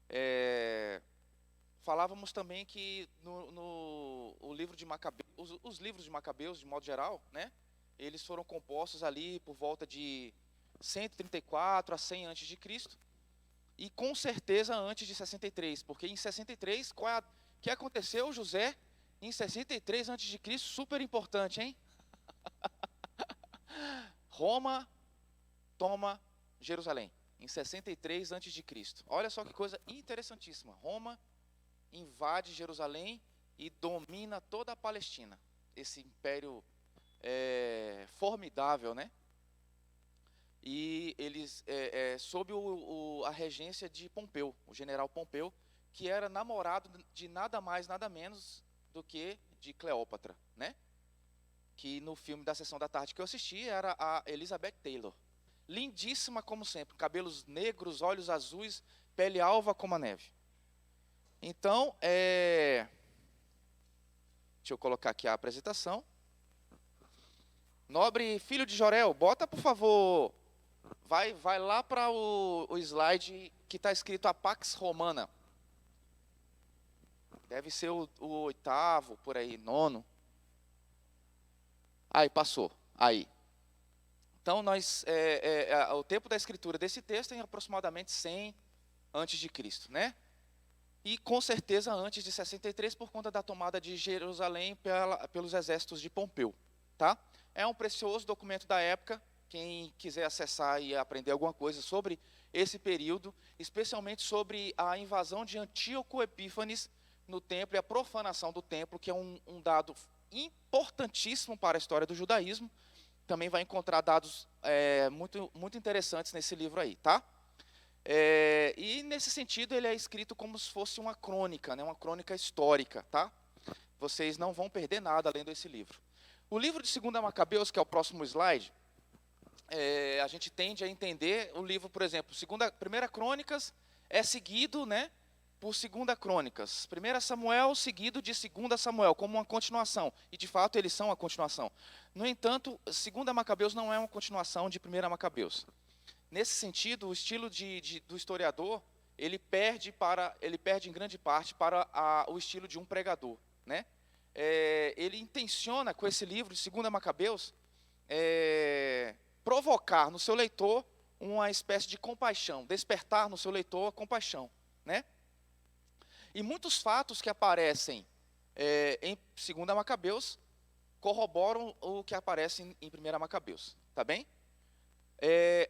É, falávamos também que no o livro de Macabeus, os livros de Macabeus, de modo geral, né, eles foram compostos ali por volta de 134 a 100 antes de Cristo, e com certeza antes de 63, porque em 63, que aconteceu, José, em 63 antes de Cristo, super importante, hein? Roma toma Jerusalém, em 63 antes de Cristo. Olha só que coisa interessantíssima. Roma invade Jerusalém e domina toda a Palestina. Esse império formidável, né? E eles, sob a regência de Pompeu, o general Pompeu, que era namorado de nada mais, nada menos do que de Cleópatra, né? Que no filme da Sessão da Tarde que eu assisti era a Elizabeth Taylor. Lindíssima como sempre, cabelos negros, olhos azuis, pele alva como a neve. Então, deixa eu colocar aqui a apresentação. Nobre filho de Jorel, bota por favor, vai lá para o slide que está escrito a Pax Romana. Deve ser o oitavo, por aí, nono. Aí, passou, aí. Então, o tempo da escritura desse texto é em aproximadamente 100 antes de Cristo, né? E com certeza antes de 63 por conta da tomada de Jerusalém pelos exércitos de Pompeu, tá? É um precioso documento da época. Quem quiser acessar e aprender alguma coisa sobre esse período, especialmente sobre a invasão de Antíoco Epífanes no templo e a profanação do templo, que é um dado importantíssimo para a história do judaísmo, também vai encontrar dados muito, muito interessantes nesse livro aí, tá? E nesse sentido ele é escrito como se fosse uma crônica, né, uma crônica histórica, tá? Vocês não vão perder nada lendo esse livro. O livro de 2 Macabeus, que é o próximo slide, a gente tende a entender o livro, por exemplo, 1 Crônicas é seguido, né, por 2 Crônicas. 1 Samuel seguido de 2 Samuel, como uma continuação. E, de fato, eles são a continuação. No entanto, 2 Macabeus não é uma continuação de 1 Macabeus. Nesse sentido, o estilo do historiador, ele perde em grande parte para o estilo de um pregador, né? Ele intenciona, com esse livro de 2 Macabeus, provocar no seu leitor uma espécie de compaixão, despertar no seu leitor a compaixão, né? E muitos fatos que aparecem em 2 Macabeus corroboram o que aparece em 1 Macabeus, tá bem?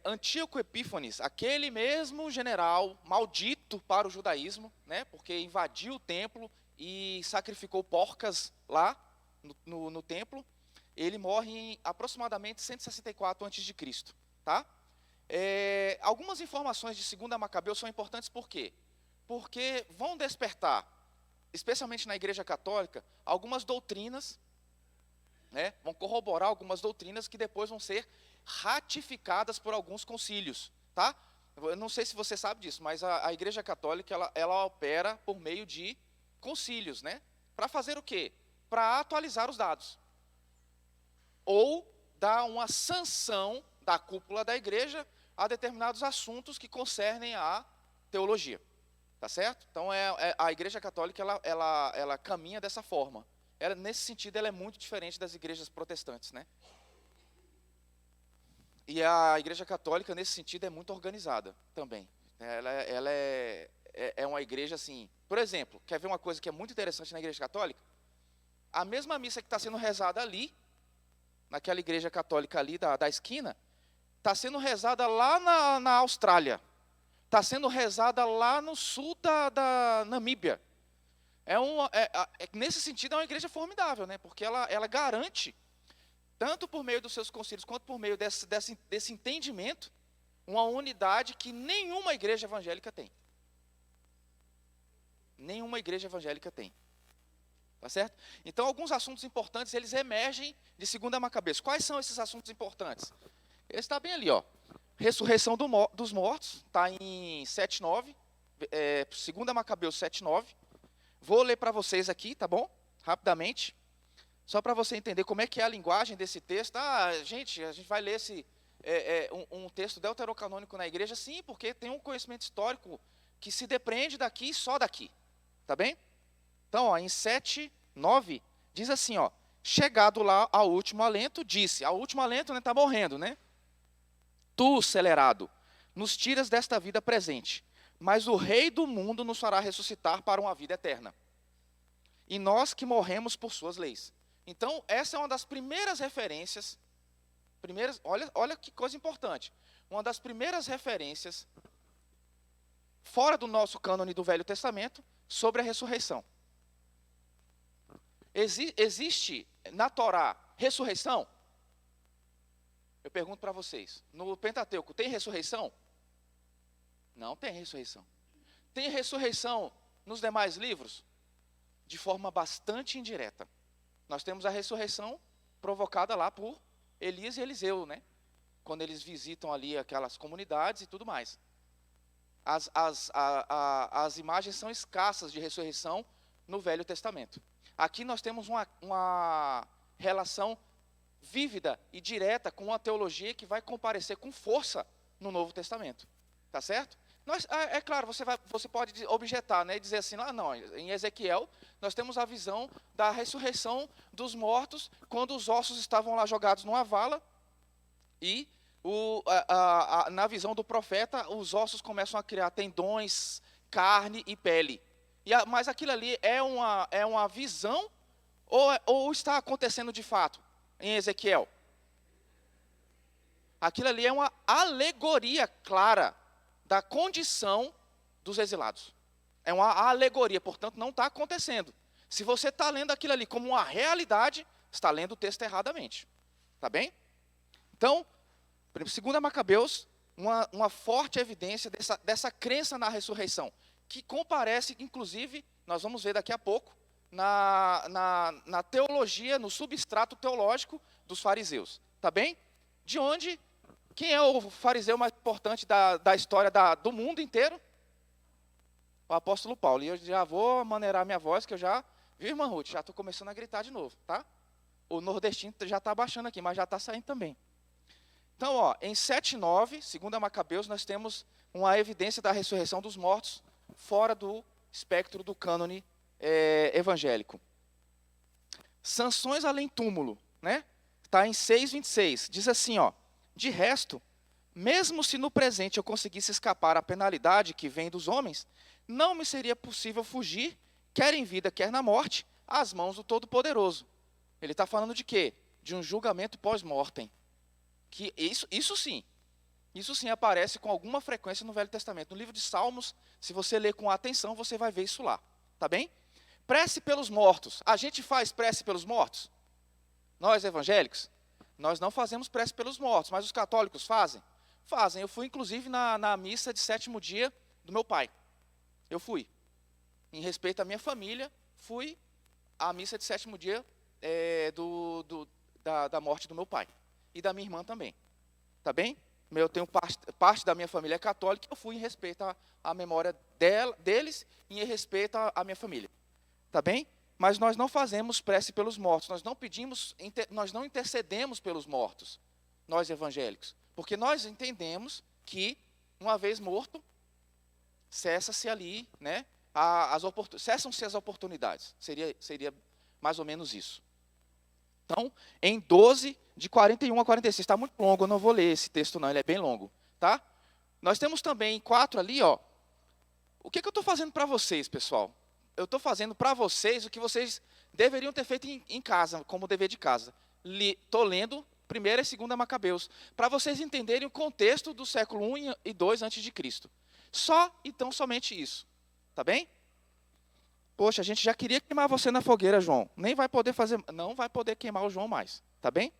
Antíoco Epífanes, aquele mesmo general maldito para o judaísmo, né, porque invadiu o templo e sacrificou porcas lá no templo, ele morre em aproximadamente 164 a.C., tá? Algumas informações de 2 Macabeus são importantes por quê? Porque vão despertar, especialmente na Igreja Católica, algumas doutrinas, né, vão corroborar algumas doutrinas que depois vão ser ratificadas por alguns concílios, tá? Eu não sei se você sabe disso, mas a Igreja Católica ela opera por meio de concílios, né? Para fazer o quê? Para atualizar os dados. Ou dar uma sanção da cúpula da igreja a determinados assuntos que concernem a teologia. Tá certo? Então, a Igreja Católica ela caminha dessa forma. Nesse sentido, ela é muito diferente das igrejas protestantes, né? E a Igreja Católica, nesse sentido, é muito organizada também. Ela é uma igreja assim... Por exemplo, quer ver uma coisa que é muito interessante na Igreja Católica? A mesma missa que está sendo rezada ali, naquela igreja católica ali da esquina, está sendo rezada lá na Austrália. Está sendo rezada lá no sul da Namíbia. Nesse sentido, é uma igreja formidável, né? Porque ela garante, tanto por meio dos seus concílios, quanto por meio desse entendimento, uma unidade que nenhuma igreja evangélica tem. Nenhuma igreja evangélica tem. Tá certo? Então, alguns assuntos importantes, eles emergem de 2 Macabeus. Quais são esses assuntos importantes? Esse está bem ali, ó. Ressurreição dos mortos, está em 7:9, 2 Macabeus 7:9. Vou ler para vocês aqui, tá bom? Rapidamente. Só para você entender como é que é a linguagem desse texto. A gente vai ler um texto deuterocanônico na igreja? Sim, porque tem um conhecimento histórico que se depreende daqui e só daqui. Tá bem? Então, ó, em 7:9, diz assim, ó, chegado lá ao último alento, disse, ao último alento, né, está morrendo, né? Tu, celerado, nos tiras desta vida presente, mas o Rei do mundo nos fará ressuscitar para uma vida eterna. E nós que morremos por suas leis. Então, essa é uma das primeiras referências, olha que coisa importante, uma das primeiras referências, fora do nosso cânone do Velho Testamento, sobre a ressurreição. Existe na Torá ressurreição? Eu pergunto para vocês, no Pentateuco tem ressurreição? Não tem ressurreição. Tem ressurreição nos demais livros? De forma bastante indireta. Nós temos a ressurreição provocada lá por Elias e Eliseu, né? Quando eles visitam ali aquelas comunidades e tudo mais. As imagens são escassas de ressurreição no Velho Testamento. Aqui nós temos uma relação vívida e direta com uma teologia que vai comparecer com força no Novo Testamento. Tá certo? É claro, você pode objetar, né, e dizer assim, não, em Ezequiel nós temos a visão da ressurreição dos mortos, quando os ossos estavam lá jogados numa vala, e na visão do profeta, os ossos começam a criar tendões, carne e pele. Mas aquilo ali é uma visão ou está acontecendo de fato em Ezequiel? Aquilo ali é uma alegoria clara da condição dos exilados. É uma alegoria, portanto, não está acontecendo. Se você está lendo aquilo ali como uma realidade, está lendo o texto erradamente. Tá bem? Então, 2 Macabeus, uma forte evidência dessa crença na ressurreição, que comparece, inclusive, nós vamos ver daqui a pouco, na teologia, no substrato teológico dos fariseus. Tá bem? De onde, quem é o fariseu mais importante da história do mundo inteiro? O apóstolo Paulo. E eu já vou maneirar minha voz, que eu já, viu, irmã Ruth, já estou começando a gritar de novo, tá? O nordestino já está baixando aqui, mas já está saindo também. Então, ó, em 7:9, 2 Macabeus, nós temos uma evidência da ressurreição dos mortos fora do espectro do cânone evangélico. Sanções além túmulo, né? Está em 6:26. Diz assim, ó, de resto, mesmo se no presente eu conseguisse escapar à penalidade que vem dos homens, não me seria possível fugir, quer em vida, quer na morte, às mãos do Todo-Poderoso. Ele está falando de quê? De um julgamento pós-mortem. Que isso sim aparece com alguma frequência no Velho Testamento. No livro de Salmos, se você ler com atenção, você vai ver isso lá. Tá bem? Prece pelos mortos. A gente faz prece pelos mortos? Nós, evangélicos, nós não fazemos prece pelos mortos, mas os católicos fazem? Fazem. Eu fui, inclusive, na missa de 7º dia do meu pai. Eu fui. Em respeito à minha família, fui à missa de 7º dia da morte do meu pai. E da minha irmã também. Tá bem? Eu tenho parte da minha família católica, eu fui em respeito à memória deles e em respeito à minha família. Tá bem? Mas nós não fazemos prece pelos mortos, nós não intercedemos pelos mortos, nós evangélicos. Porque nós entendemos que, uma vez morto, cessa-se ali, né, cessam-se as oportunidades. Seria mais ou menos isso. Então, em 12, de 41 a 46, está muito longo, eu não vou ler esse texto não, ele é bem longo. Tá? Nós temos também em 4 ali, ó, o que eu estou fazendo para vocês, pessoal? Eu estou fazendo para vocês o que vocês deveriam ter feito em casa, como dever de casa. Estou lendo 1ª e 2ª Macabeus, para vocês entenderem o contexto do século I e II a.C. Então, somente isso. Tá bem? Poxa, a gente já queria queimar você na fogueira, João. Nem vai poder fazer, não vai poder queimar o João mais. Tá bem?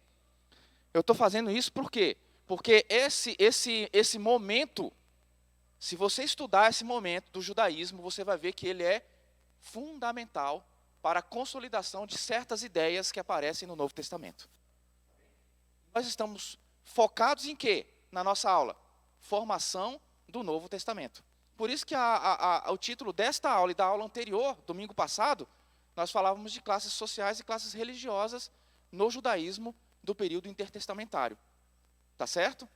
Eu estou fazendo isso por quê? Porque esse momento, se você estudar esse momento do judaísmo, você vai ver que ele é fundamental para a consolidação de certas ideias que aparecem no Novo Testamento. Nós estamos focados em quê? Na nossa aula? Formação do Novo Testamento. Por isso que o título desta aula e da aula anterior, domingo passado, nós falávamos de classes sociais e classes religiosas no judaísmo do período intertestamentário. Tá certo?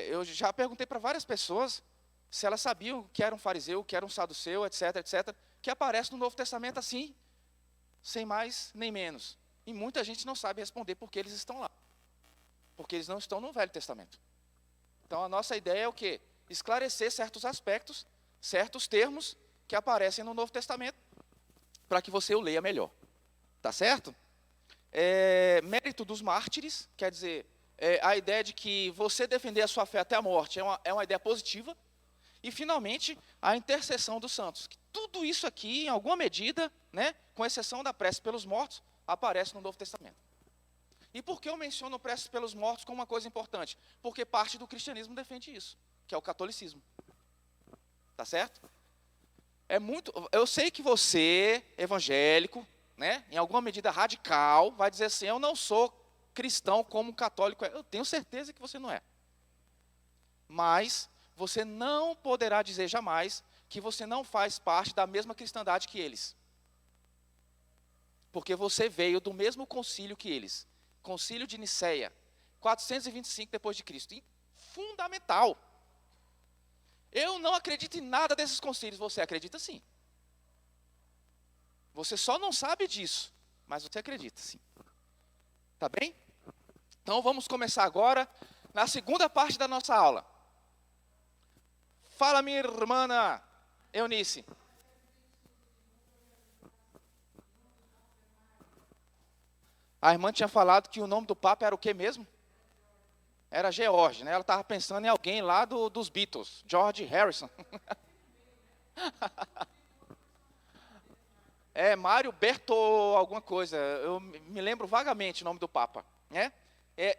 Eu já perguntei para várias pessoas, se ela sabia o que era um fariseu, o que era um saduceu, etc, etc, que aparece no Novo Testamento assim, sem mais nem menos. E muita gente não sabe responder por que eles estão lá. Porque eles não estão no Velho Testamento. Então a nossa ideia é o quê? Esclarecer certos aspectos, certos termos que aparecem no Novo Testamento, para que você o leia melhor. Tá certo? Mérito dos mártires, quer dizer, a ideia de que você defender a sua fé até a morte é uma ideia positiva. E, finalmente, a intercessão dos santos. Que tudo isso aqui, em alguma medida, né, com exceção da prece pelos mortos, aparece no Novo Testamento. E por que eu menciono prece pelos mortos como uma coisa importante? Porque parte do cristianismo defende isso, que é o catolicismo. Tá certo? Eu sei que você, evangélico, né, em alguma medida radical, vai dizer assim, eu não sou cristão como católico. Eu tenho certeza que você não é. Mas você não poderá dizer jamais que você não faz parte da mesma cristandade que eles. Porque você veio do mesmo concílio que eles. Concílio de Nicéia, 425 depois de Cristo. Fundamental. Eu não acredito em nada desses concílios, você acredita sim. Você só não sabe disso, mas você acredita sim. Tá bem? Então vamos começar agora na segunda parte da nossa aula. Fala, minha irmã Eunice. A irmã tinha falado que o nome do Papa era o quê mesmo? Era George, né? Ela estava pensando em alguém lá dos Beatles, George Harrison. Mário Berto alguma coisa, eu me lembro vagamente o nome do Papa, né?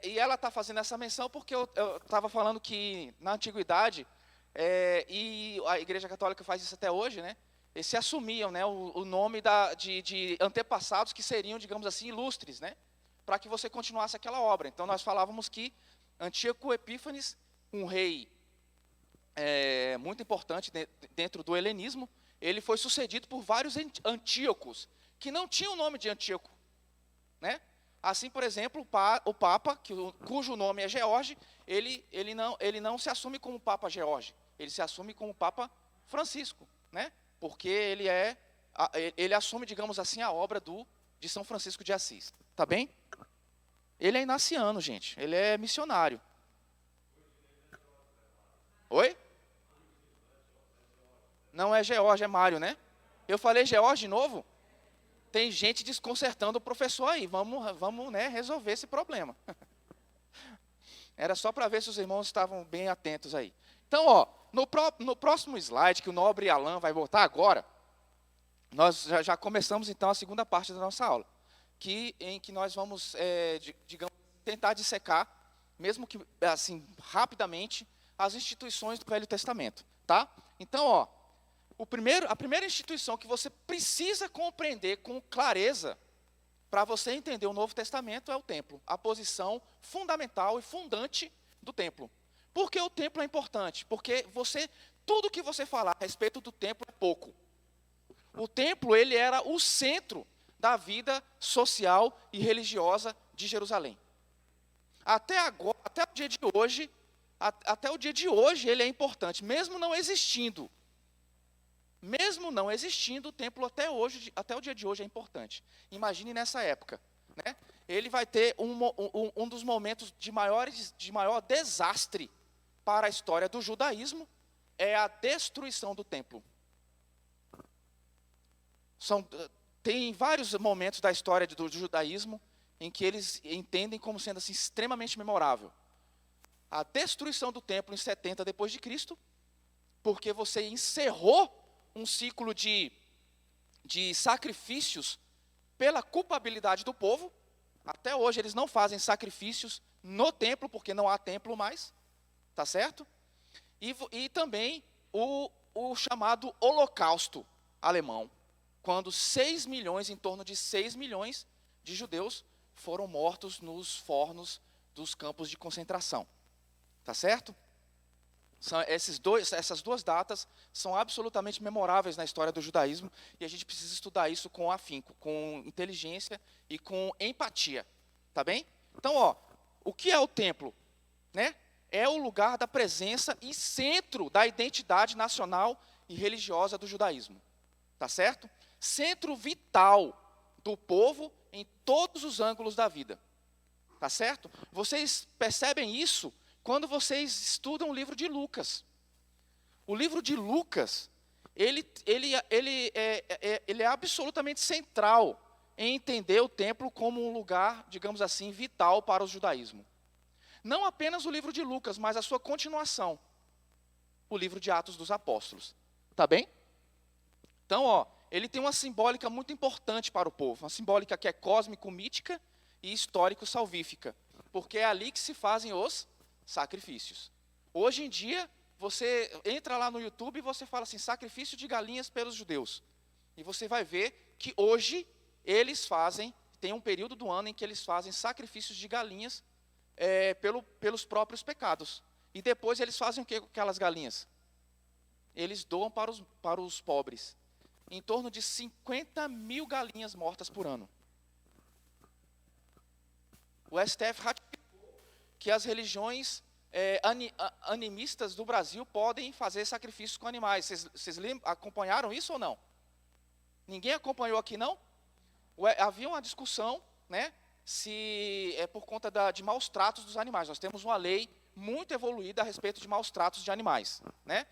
E ela está fazendo essa menção porque eu estava falando que na antiguidade, e a Igreja Católica faz isso até hoje, né? Eles se assumiam, né, o nome de antepassados que seriam, digamos assim, ilustres, né? Para que você continuasse aquela obra. Então nós falávamos que Antíoco Epífanes, um rei muito importante dentro do helenismo, ele foi sucedido por vários Antíocos, que não tinham o nome de Antíoco, né? Assim, por exemplo, o Papa, cujo nome é George, ele não se assume como Papa George, ele se assume como Papa Francisco, né? Porque ele assume, digamos assim, a obra de São Francisco de Assis, tá bem? Ele é inaciano, gente, ele é missionário. Oi? Não é George, é Mário, né? Eu falei George de novo? Tem gente desconcertando o professor aí. Vamos, né, resolver esse problema. Era só para ver se os irmãos estavam bem atentos aí. Então, ó, no próximo slide, que o nobre Alan vai botar agora, nós já começamos, então, a segunda parte da nossa aula, em que nós vamos, digamos, tentar dissecar, mesmo que, assim, rapidamente, as instituições do Velho Testamento, tá? Então, ó, a primeira instituição que você precisa compreender com clareza para você entender o Novo Testamento é o templo, a posição fundamental e fundante do templo. Por que o templo é importante? Porque tudo que você falar a respeito do templo é pouco. O templo, ele era o centro da vida social e religiosa de Jerusalém. Até o dia de hoje ele é importante, mesmo não existindo, o templo até o dia de hoje é importante. Imagine nessa época, né? Ele vai ter um dos momentos de maior desastre para a história do judaísmo, é a destruição do templo. Tem vários momentos da história do judaísmo em que eles entendem como sendo assim, extremamente memorável. A destruição do templo em 70 depois de Cristo, porque você encerrou um ciclo de sacrifícios pela culpabilidade do povo. Até hoje eles não fazem sacrifícios no templo, porque não há templo mais, tá certo? E também o chamado Holocausto alemão, quando em torno de 6 milhões de judeus foram mortos nos fornos dos campos de concentração, tá certo? Essas duas datas são absolutamente memoráveis na história do judaísmo e a gente precisa estudar isso com afinco, com inteligência e com empatia, tá bem? Então, ó, o que é o templo, né? é o lugar da presença e centro da identidade nacional e religiosa do judaísmo. Tá certo? Centro vital do povo em todos os ângulos da vida. Tá certo? Vocês percebem isso quando vocês estudam o livro de Lucas. O livro de Lucas, ele é absolutamente central em entender o templo como um lugar, digamos assim, vital para o judaísmo. Não apenas o livro de Lucas, mas a sua continuação, o livro de Atos dos Apóstolos. Tá bem? Então, ele tem uma simbólica muito importante para o povo, uma simbólica que é cósmico-mítica e histórico-salvífica, porque é ali que se fazem os sacrifícios. Hoje em dia, você entra lá no YouTube e você fala assim, sacrifício de galinhas pelos judeus. E você vai ver que hoje eles fazem, tem um período do ano em que eles fazem sacrifícios de galinhas pelos próprios pecados. E depois eles fazem o que com aquelas galinhas? Eles doam para os pobres. Em torno de 50 mil galinhas mortas por ano. O STF ratificou que as religiões animistas do Brasil podem fazer sacrifícios com animais. Vocês acompanharam isso ou não? Ninguém acompanhou aqui, não? Havia uma discussão, né, se é por conta de maus tratos dos animais. Nós temos uma lei muito evoluída a respeito de maus tratos de animais, né?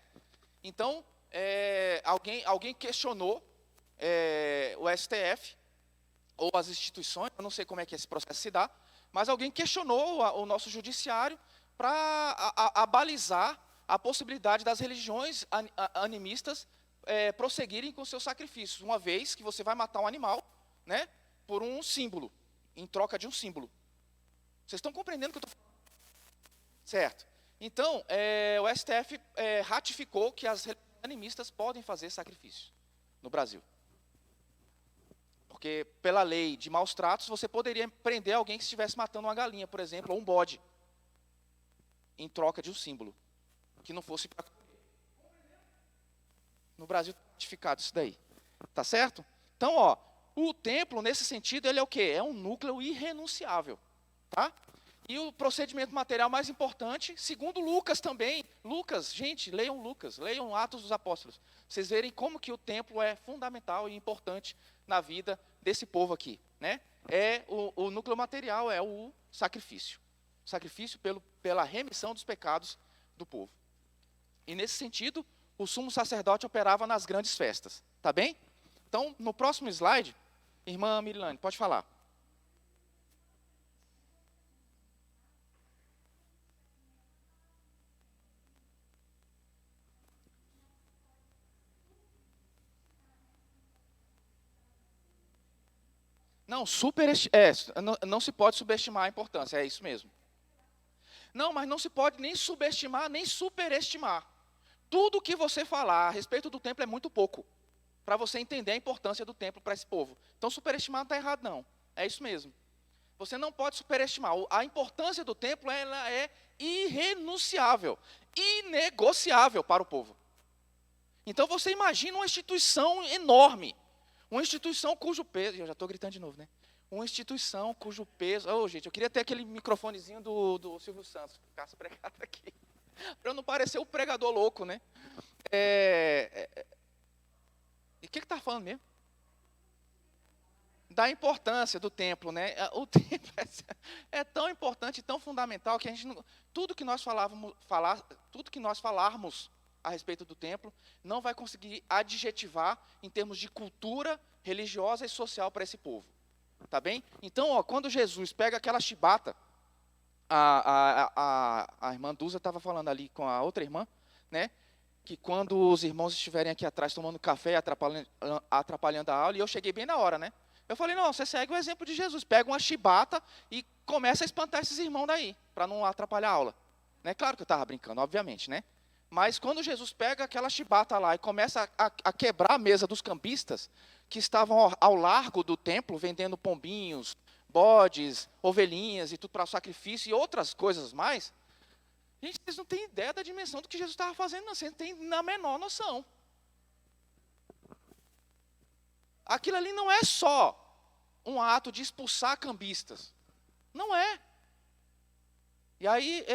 Então, alguém questionou o STF, ou as instituições, eu não sei como é que esse processo se dá, mas alguém questionou o nosso judiciário para abalizar a possibilidade das religiões animistas prosseguirem com seus sacrifícios, uma vez que você vai matar um animal, né, por um símbolo, em troca de um símbolo. Vocês estão compreendendo o que eu estou falando? Certo. Então, o STF ratificou que as religiões animistas podem fazer sacrifícios no Brasil. Porque, pela lei de maus tratos, você poderia prender alguém que estivesse matando uma galinha, por exemplo, ou um bode, em troca de um símbolo, que não fosse para comer. No Brasil, ratificado isso daí. Tá certo? Então, o templo, nesse sentido, ele é o quê? É um núcleo irrenunciável. Tá? E o procedimento material mais importante, segundo Lucas também. Lucas, gente, leiam Lucas, leiam Atos dos Apóstolos. Vocês verem como que o templo é fundamental e importante na vida desse povo aqui, né? O núcleo material é o sacrifício. Sacrifício pela remissão dos pecados do povo. E nesse sentido, o sumo sacerdote operava nas grandes festas. Tá bem? Então, no próximo slide, irmã Mirilane, pode falar. Não, não se pode subestimar a importância, é isso mesmo. Não, mas não se pode nem subestimar, nem superestimar. Tudo que você falar a respeito do templo é muito pouco, para você entender a importância do templo para esse povo. Então, superestimar não está errado, não. É isso mesmo. Você não pode superestimar. A importância do templo ela é irrenunciável, inegociável para o povo. Então, você imagina uma instituição enorme, uma instituição cujo peso... Eu já estou gritando de novo, né? Uma instituição cujo peso... Gente, eu queria ter aquele microfonezinho do Silvio Santos, que ficasse pregado aqui, para eu não parecer o pregador louco, né? E o que está falando mesmo? Da importância do templo, né? O templo é tão importante, tão fundamental, que a gente não, tudo que nós falarmos a respeito do templo, não vai conseguir adjetivar em termos de cultura religiosa e social para esse povo. Tá bem? Então, quando Jesus pega aquela chibata, a irmã Duza estava falando ali com a outra irmã, né? Que quando os irmãos estiverem aqui atrás tomando café, atrapalhando a aula, e eu cheguei bem na hora, né? Eu falei, não, você segue o exemplo de Jesus, pega uma chibata e começa a espantar esses irmãos daí, para não atrapalhar a aula. Né? Claro que eu estava brincando, obviamente, né? Mas quando Jesus pega aquela chibata lá e começa a quebrar a mesa dos cambistas, que estavam ao largo do templo, vendendo pombinhos, bodes, ovelhinhas e tudo para sacrifício e outras coisas mais, gente, vocês não têm ideia da dimensão do que Jesus estava fazendo, não. Vocês não têm na menor noção. Aquilo ali não é só um ato de expulsar cambistas. Não é. E aí,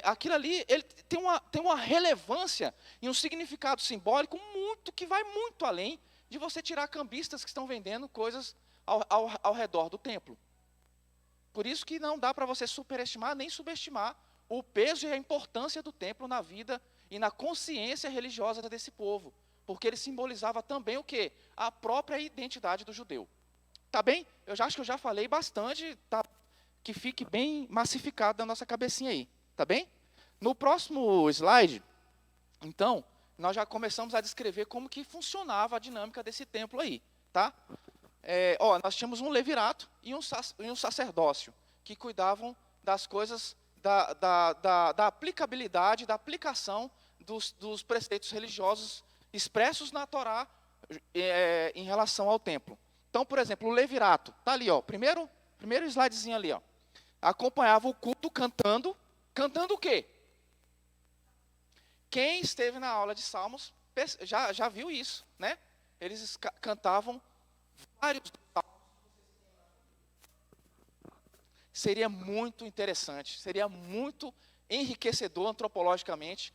aquilo ali, ele tem uma relevância e um significado simbólico muito, que vai muito além de você tirar cambistas que estão vendendo coisas ao redor do templo. Por isso que não dá para você superestimar nem subestimar o peso e a importância do templo na vida e na consciência religiosa desse povo. Porque ele simbolizava também o quê? A própria identidade do judeu. Tá bem? Eu já acho que eu já falei bastante, tá? Que fique bem massificado na nossa cabecinha aí, tá bem? No próximo slide, então, nós já começamos a descrever como que funcionava a dinâmica desse templo aí, tá? Nós tínhamos um levirato e um sacerdócio, que cuidavam das coisas, da aplicabilidade, da aplicação dos preceitos religiosos expressos na Torá em relação ao templo. Então, por exemplo, o levirato, tá ali, ó, primeiro slidezinho ali, ó. Acompanhava o culto cantando o quê? Quem esteve na aula de Salmos já viu isso, né? Eles cantavam vários salmos. Seria muito interessante, seria muito enriquecedor antropologicamente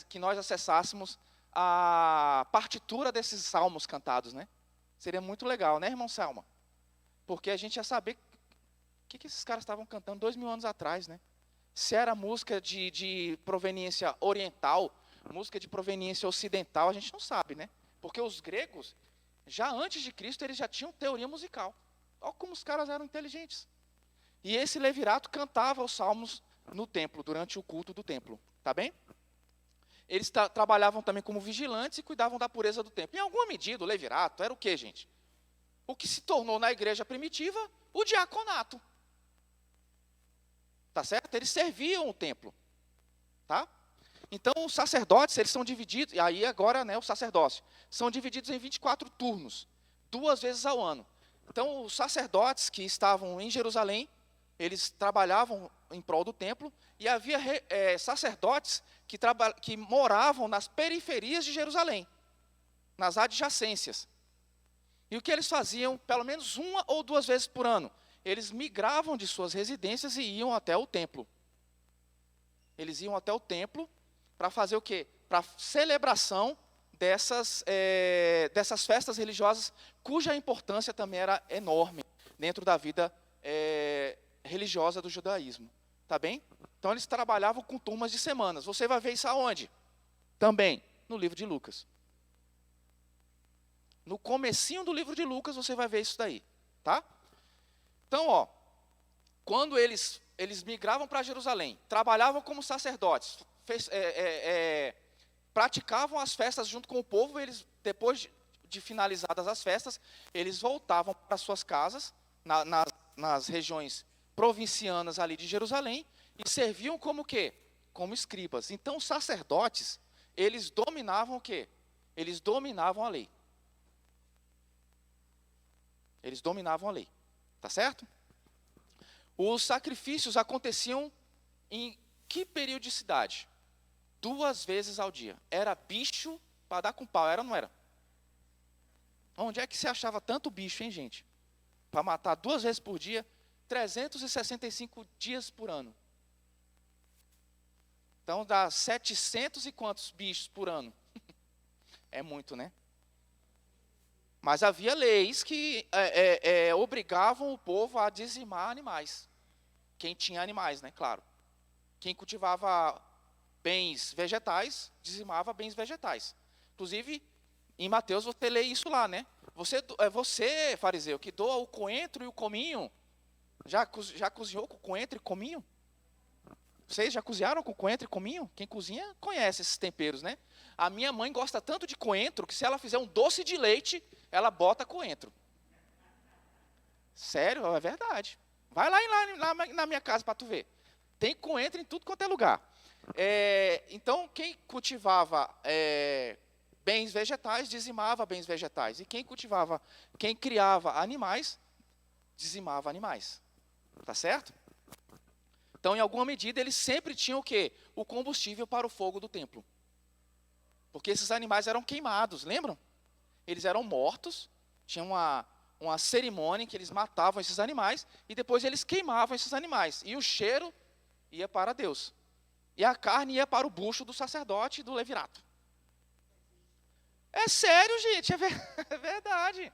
que nós acessássemos a partitura desses salmos cantados, né? Seria muito legal, né, irmão Selma? Porque a gente ia saber o que esses caras estavam cantando 2000 anos atrás, né? Se era música de proveniência oriental, música de proveniência ocidental, a gente não sabe, né? Porque os gregos, já antes de Cristo, eles já tinham teoria musical. Olha como os caras eram inteligentes. E esse levirato cantava os salmos no templo, durante o culto do templo, tá bem? Eles trabalhavam também como vigilantes e cuidavam da pureza do templo. Em alguma medida, o levirato era o quê, gente? O que se tornou na igreja primitiva o diaconato. Tá certo? Eles serviam o templo, tá? Então, os sacerdotes, eles são divididos, e aí agora, né, o sacerdócio, são divididos em 24 turnos, 2 vezes ao ano. Então, os sacerdotes que estavam em Jerusalém, eles trabalhavam em prol do templo, e havia sacerdotes que moravam nas periferias de Jerusalém, nas adjacências. E o que eles faziam, pelo menos 1 ou 2 vezes por ano? Eles migravam de suas residências e iam até o templo. Eles iam até o templo para fazer o quê? Para celebração dessas festas religiosas, cuja importância também era enorme dentro da vida religiosa do judaísmo. Tá bem? Então, eles trabalhavam com turmas de semanas. Você vai ver isso aonde? Também no livro de Lucas. No comecinho do livro de Lucas, você vai ver isso daí. Tá? Então, ó, quando eles migravam para Jerusalém, trabalhavam como sacerdotes, praticavam as festas junto com o povo, eles, depois de finalizadas as festas, eles voltavam para suas casas, nas regiões provincianas ali de Jerusalém, e serviam como o quê? Como escribas. Então, os sacerdotes, eles dominavam o quê? Eles dominavam a lei. Eles dominavam a lei. Tá certo? Os sacrifícios aconteciam em que periodicidade? 2 vezes ao dia. Era bicho para dar com pau, era ou não era? Onde é que se achava tanto bicho, hein, gente? Para matar 2 vezes por dia, 365 dias por ano. Então dá 700 e quantos bichos por ano? É muito, né? Mas havia leis que obrigavam o povo a dizimar animais. Quem tinha animais, né? Claro. Quem cultivava bens vegetais, dizimava bens vegetais. Inclusive, em Mateus você lê isso lá, né? Você, fariseu, que doa o coentro e o cominho, já cozinhou com coentro e cominho? Vocês já cozinharam com coentro e cominho? Quem cozinha conhece esses temperos, né? A minha mãe gosta tanto de coentro que se ela fizer um doce de leite, ela bota coentro. Sério, é verdade. Vai lá na minha casa para tu ver. Tem coentro em tudo quanto é lugar. Então, quem cultivava bens vegetais, dizimava bens vegetais. E quem criava animais, dizimava animais. Tá certo? Então, em alguma medida, eles sempre tinham o quê? O combustível para o fogo do templo. Porque esses animais eram queimados, lembram? Eles eram mortos, tinha uma cerimônia em que eles matavam esses animais e depois eles queimavam esses animais. E o cheiro ia para Deus. E a carne ia para o bucho do sacerdote e do levirato. É sério, gente, é verdade.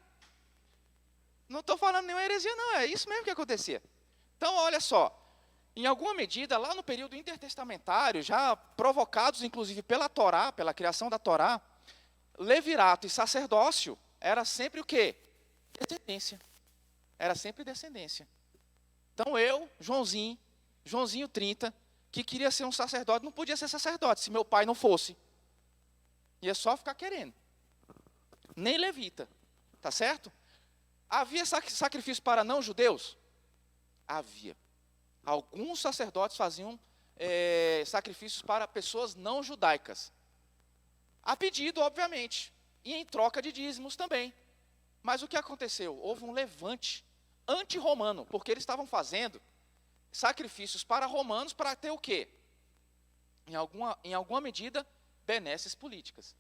Não estou falando nenhuma heresia, não, é isso mesmo que acontecia. Então, olha só, em alguma medida, lá no período intertestamentário, já provocados inclusive pela Torá, pela criação da Torá, levirato e sacerdócio era sempre o quê? Descendência. Era sempre descendência. Então eu, Joãozinho 30, que queria ser um sacerdote, não podia ser sacerdote se meu pai não fosse. Ia só ficar querendo. Nem levita, tá certo? Havia sacrifício para não-judeus? Havia. Alguns sacerdotes faziam sacrifícios para pessoas não judaicas. A pedido, obviamente, e em troca de dízimos também. Mas o que aconteceu? Houve um levante anti-romano, porque eles estavam fazendo sacrifícios para romanos para ter o quê? Em alguma medida, benesses políticas.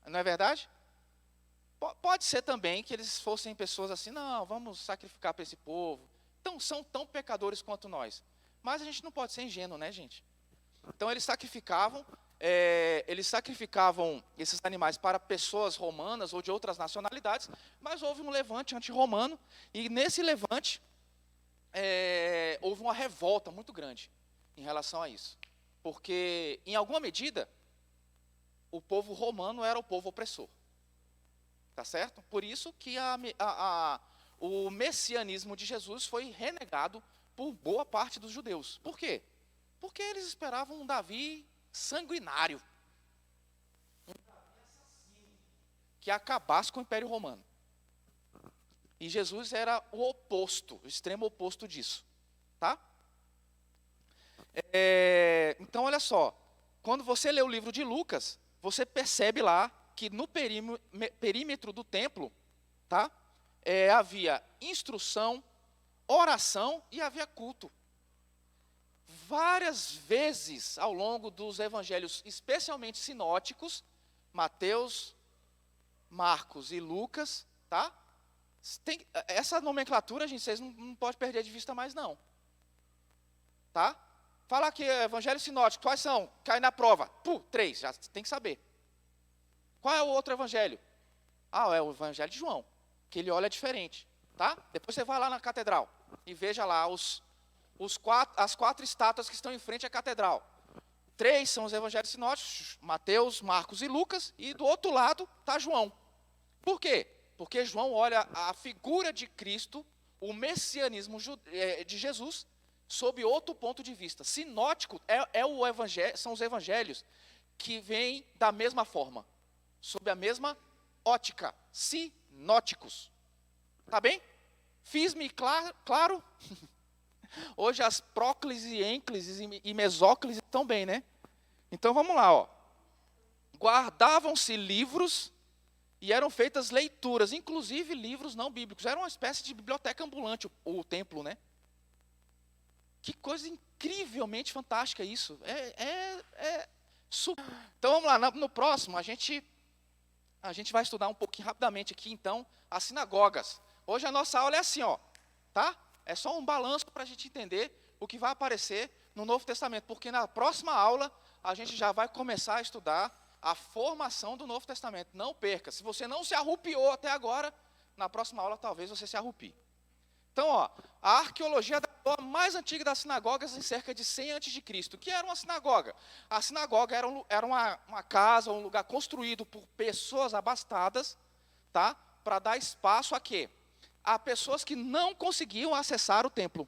Não é verdade? Pode ser também que eles fossem pessoas assim, não, vamos sacrificar para esse povo. Então, são tão pecadores quanto nós. Mas a gente não pode ser ingênuo, né, gente? Então, eles sacrificavam esses animais para pessoas romanas ou de outras nacionalidades, mas houve um levante anti-romano, e nesse levante houve uma revolta muito grande em relação a isso. Porque, em alguma medida, o povo romano era o povo opressor. Tá certo? Por isso que o messianismo de Jesus foi renegado por boa parte dos judeus. Por quê? Porque eles esperavam um Davi sanguinário. Um Davi assassino, que acabasse com o Império Romano. E Jesus era o oposto, o extremo oposto disso. Tá? Então, olha só. Quando você lê o livro de Lucas, você percebe lá que no perímetro do templo, tá, havia instrução, oração e havia culto. Várias vezes ao longo dos evangelhos, especialmente sinóticos, Mateus, Marcos e Lucas, tá? Essa nomenclatura, gente, vocês não podem perder de vista mais, não. Tá? Fala aqui, evangelho sinótico, quais são? Cai na prova. 3, já tem que saber. Qual é o outro evangelho? É o evangelho de João, que ele olha diferente, tá? Depois você vai lá na catedral e veja lá as 4 estátuas que estão em frente à catedral. 3 são os evangelhos sinóticos, Mateus, Marcos e Lucas, e do outro lado está João. Por quê? Porque João olha a figura de Cristo, o messianismo de Jesus, sob outro ponto de vista. Sinótico são os evangelhos que vêm da mesma forma, sob a mesma ótica, sinóticos. Tá bem? Fiz-me claro? Hoje as próclises e ênclises e mesóclises estão bem, né? Então vamos lá, ó. Guardavam-se livros e eram feitas leituras, inclusive livros não bíblicos. Era uma espécie de biblioteca ambulante o templo, né? Que coisa incrivelmente fantástica isso. Então vamos lá, no próximo a gente vai estudar um pouquinho rapidamente aqui, então, as sinagogas. Hoje a nossa aula é assim, ó, tá? É só um balanço para a gente entender o que vai aparecer no Novo Testamento, porque na próxima aula a gente já vai começar a estudar a formação do Novo Testamento. Não perca, se você não se arrupiou até agora, na próxima aula talvez você se arrupie. Então, ó, a arqueologia datou a mais antiga das sinagogas em cerca de 100 a.C. O que era uma sinagoga? A sinagoga era uma casa, um lugar construído por pessoas abastadas, tá? Para dar espaço a quê? A pessoas que não conseguiam acessar o templo.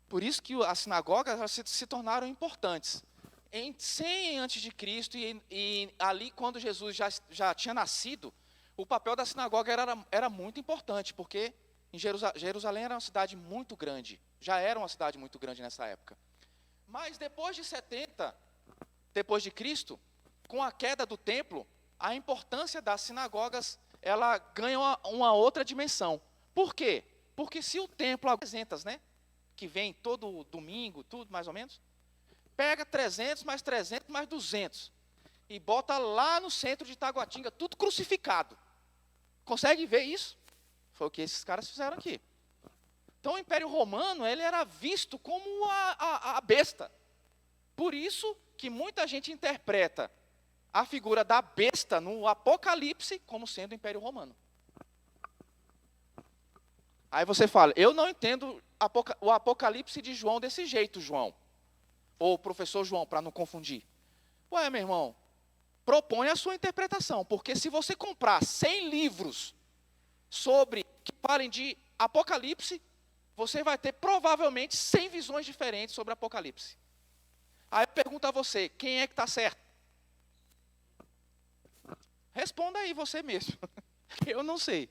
Por isso que as sinagogas se tornaram importantes. Em 100 a.C. e ali quando Jesus já tinha nascido, o papel da sinagoga era muito importante, porque em Jerusalém era uma cidade muito grande, já era uma cidade muito grande nessa época. Mas depois de 70, depois de Cristo, com a queda do templo, a importância das sinagogas, ela ganha uma outra dimensão. Por quê? Porque se o templo, 300, né, que vem todo domingo, tudo mais ou menos, pega 300 mais 200. e bota lá no centro de Taguatinga, tudo crucificado. Consegue ver isso? Foi o que esses caras fizeram aqui. Então o Império Romano, ele era visto como a besta. Por isso que muita gente interpreta a figura da besta no Apocalipse como sendo o Império Romano. Aí você fala, eu não entendo o Apocalipse de João desse jeito, João. Ou professor João, para não confundir. Ué, meu irmão, propõe a sua interpretação. Porque se você comprar 100 livros que falem de Apocalipse, você vai ter provavelmente 100 visões diferentes sobre Apocalipse. Aí eu pergunto a você, quem é que está certo? Responda aí você mesmo. Eu não sei.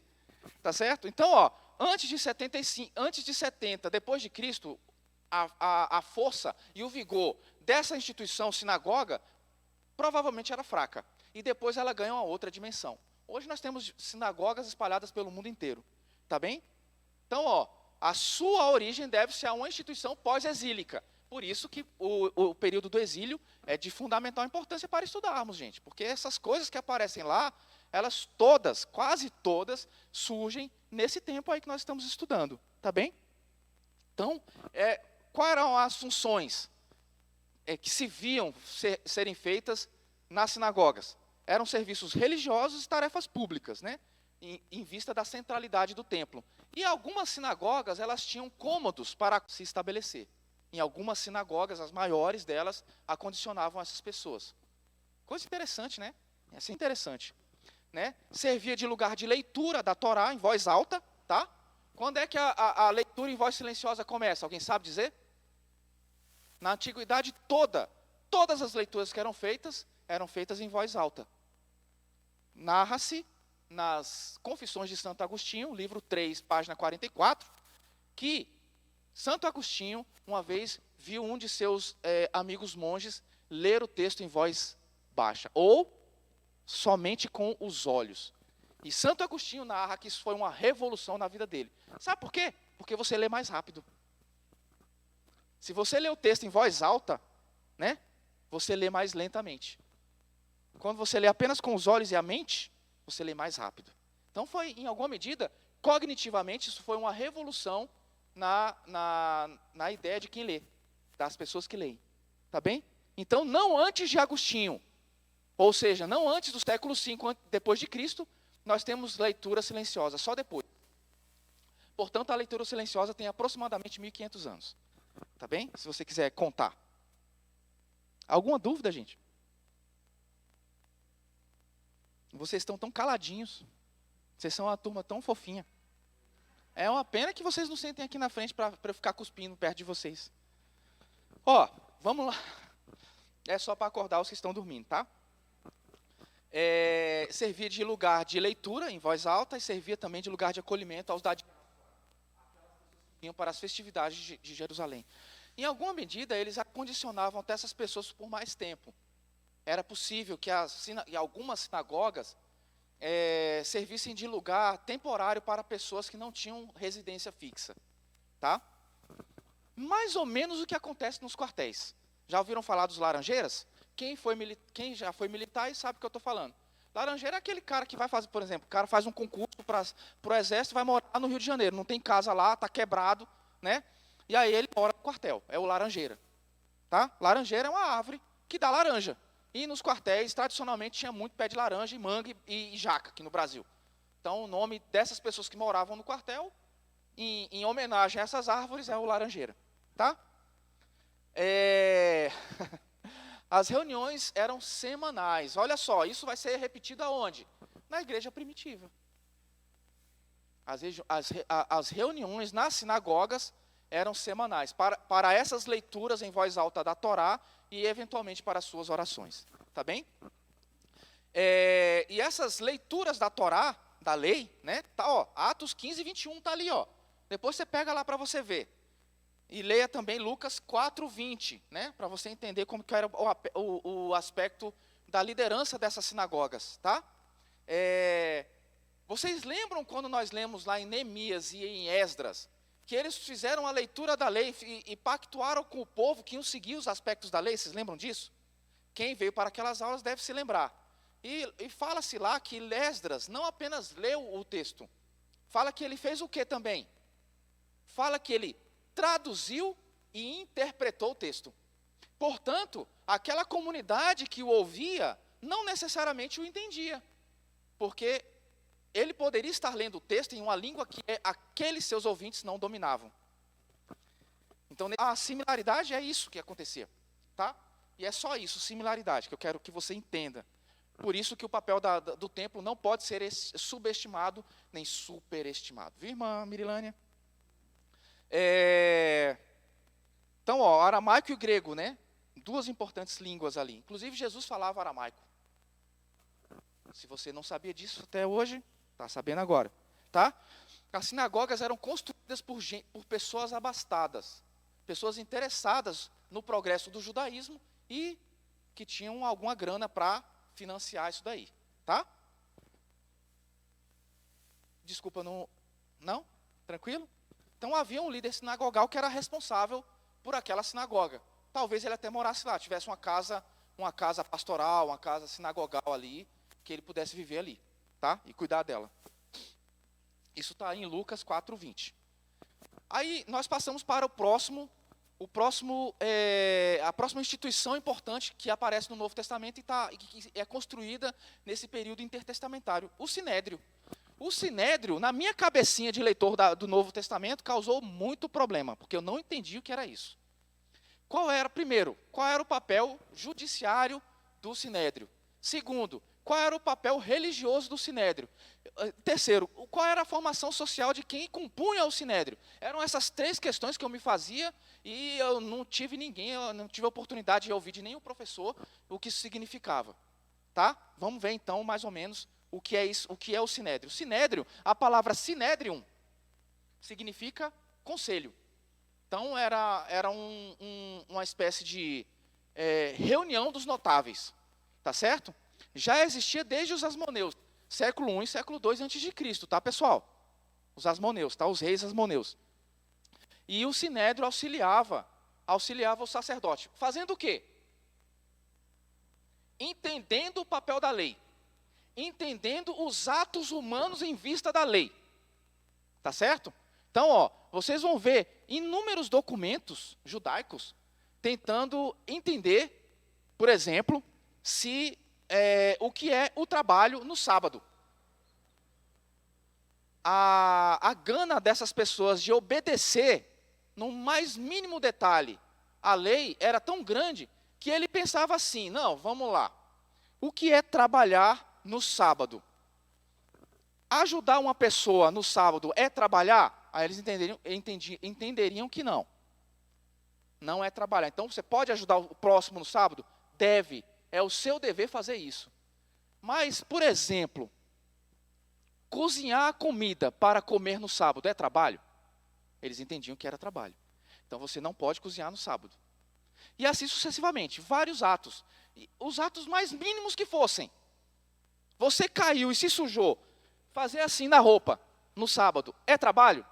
Tá certo? Então, antes de 70, depois de Cristo, a força e o vigor dessa instituição sinagoga provavelmente era fraca. E depois ela ganha uma outra dimensão. Hoje nós temos sinagogas espalhadas pelo mundo inteiro. Tá bem? Então, a sua origem deve-se a uma instituição pós-exílica. Por isso que o período do exílio é de fundamental importância para estudarmos, gente. Porque essas coisas que aparecem lá, elas todas, quase todas, surgem nesse tempo aí que nós estamos estudando. Tá bem? Então, quais eram as funções que se viam serem feitas nas sinagogas? Eram serviços religiosos e tarefas públicas, né? Em vista da centralidade do templo. E algumas sinagogas, elas tinham cômodos para se estabelecer. Em algumas sinagogas, as maiores delas, acondicionavam essas pessoas. Coisa interessante, né? Essa é interessante. Né? Servia de lugar de leitura da Torá em voz alta, tá? Quando é que a leitura em voz silenciosa começa? Alguém sabe dizer? Na antiguidade todas as leituras que eram feitas em voz alta. Narra-se nas Confissões de Santo Agostinho, livro 3, página 44, que Santo Agostinho, uma vez, viu um de seus amigos monges ler o texto em voz baixa, ou somente com os olhos. E Santo Agostinho narra que isso foi uma revolução na vida dele. Sabe por quê? Porque você lê mais rápido. Se você lê o texto em voz alta, né, você lê mais lentamente. Quando você lê apenas com os olhos e a mente, você lê mais rápido. Então foi, em alguma medida, cognitivamente, isso foi uma revolução na ideia de quem lê, das pessoas que leem. Tá bem? Então, não antes de Agostinho, ou seja, não antes do século V, depois de Cristo, nós temos leitura silenciosa, só depois. Portanto, a leitura silenciosa tem aproximadamente 1.500 anos. Tá bem? Se você quiser contar. Alguma dúvida, gente? Vocês estão tão caladinhos. Vocês são uma turma tão fofinha. É uma pena que vocês não sentem aqui na frente para eu ficar cuspindo perto de vocês. Vamos lá. É só para acordar os que estão dormindo, tá? Servia de lugar de leitura em voz alta e servia também de lugar de acolhimento aos dados para as festividades de Jerusalém. Em alguma medida, eles acondicionavam até essas pessoas por mais tempo. Era possível que algumas sinagogas servissem de lugar temporário para pessoas que não tinham residência fixa. Tá? Mais ou menos o que acontece nos quartéis. Já ouviram falar dos laranjeiras? Quem já foi militar e sabe o que eu estou falando. Laranjeira é aquele cara que vai fazer, por exemplo, o cara faz um concurso para o exército e vai morar no Rio de Janeiro. Não tem casa lá, está quebrado, né? E aí ele mora no quartel, é o laranjeira. Tá? Laranjeira é uma árvore que dá laranja. E nos quartéis, tradicionalmente, tinha muito pé de laranja, e manga e jaca aqui no Brasil. Então, o nome dessas pessoas que moravam no quartel, em homenagem a essas árvores, é o laranjeira. Tá? As reuniões eram semanais. Olha só, isso vai ser repetido aonde? Na igreja primitiva. As reuniões nas sinagogas eram semanais, para essas leituras em voz alta da Torá e, eventualmente, para as suas orações. Tá bem? E essas leituras da Torá, da lei, né? Tá, Atos 15 e 21 tá ali, Depois você pega lá para você ver. E leia também Lucas 4:20, né? Para você entender como que era o aspecto da liderança dessas sinagogas, tá? Vocês lembram quando nós lemos lá em Neemias e em Esdras, que eles fizeram a leitura da lei e pactuaram com o povo que iam seguir os aspectos da lei? Vocês lembram disso? Quem veio para aquelas aulas deve se lembrar. E fala-se lá que Esdras não apenas leu o texto, fala que ele fez o que também? Fala que ele traduziu e interpretou o texto. Portanto, aquela comunidade que o ouvia não necessariamente o entendia, porque ele poderia estar lendo o texto em uma língua que aqueles seus ouvintes não dominavam. Então, a similaridade é isso que acontecia, tá? E é só isso, similaridade, que eu quero que você entenda. Por isso que o papel do templo não pode ser subestimado nem superestimado. Viu, irmã Mirilânia? Então, aramaico e grego, né? Duas importantes línguas ali. Inclusive, Jesus falava aramaico. Se você não sabia disso até hoje, está sabendo agora, tá? As sinagogas eram construídas por pessoas abastadas, pessoas interessadas no progresso do judaísmo e que tinham alguma grana para financiar isso daí, tá? Desculpa, não? Tranquilo? Então havia um líder sinagogal que era responsável por aquela sinagoga. Talvez ele até morasse lá, tivesse uma casa pastoral, uma casa sinagogal ali, que ele pudesse viver ali, tá? E cuidar dela. Isso está em Lucas 4:20. Aí nós passamos para a próxima instituição importante que aparece no Novo Testamento e que é construída nesse período intertestamentário, o Sinédrio. O Sinédrio, na minha cabecinha de leitor do Novo Testamento, causou muito problema, porque eu não entendi o que era isso. Qual era o papel judiciário do Sinédrio? Segundo, qual era o papel religioso do Sinédrio? Terceiro, qual era a formação social de quem compunha o Sinédrio? Eram essas três questões que eu me fazia e eu não tive a oportunidade de ouvir de nenhum professor o que isso significava. Tá? Vamos ver então mais ou menos o que é isso, o que é o Sinédrio. Sinédrio, a palavra Sinédrium significa conselho. Então era uma espécie de reunião dos notáveis, tá certo? Já existia desde os asmoneus, século I e século II a.C., tá, pessoal? Os asmoneus, tá? Os reis asmoneus. E o Sinédrio auxiliava o sacerdote. Fazendo o quê? Entendendo o papel da lei. Entendendo os atos humanos em vista da lei. Tá certo? Então, vocês vão ver inúmeros documentos judaicos tentando entender, por exemplo, o que é o trabalho no sábado. A gana dessas pessoas de obedecer, no mais mínimo detalhe, a lei era tão grande que ele pensava assim, não, vamos lá, o que é trabalhar no sábado? Ajudar uma pessoa no sábado é trabalhar? Aí eles entenderiam que não. Não é trabalhar. Então, você pode ajudar o próximo no sábado? Deve. É o seu dever fazer isso. Mas, por exemplo, cozinhar a comida para comer no sábado é trabalho? Eles entendiam que era trabalho. Então, você não pode cozinhar no sábado. E assim sucessivamente, vários atos. Os atos mais mínimos que fossem. Você caiu e se sujou. Fazer assim na roupa, no sábado, é trabalho?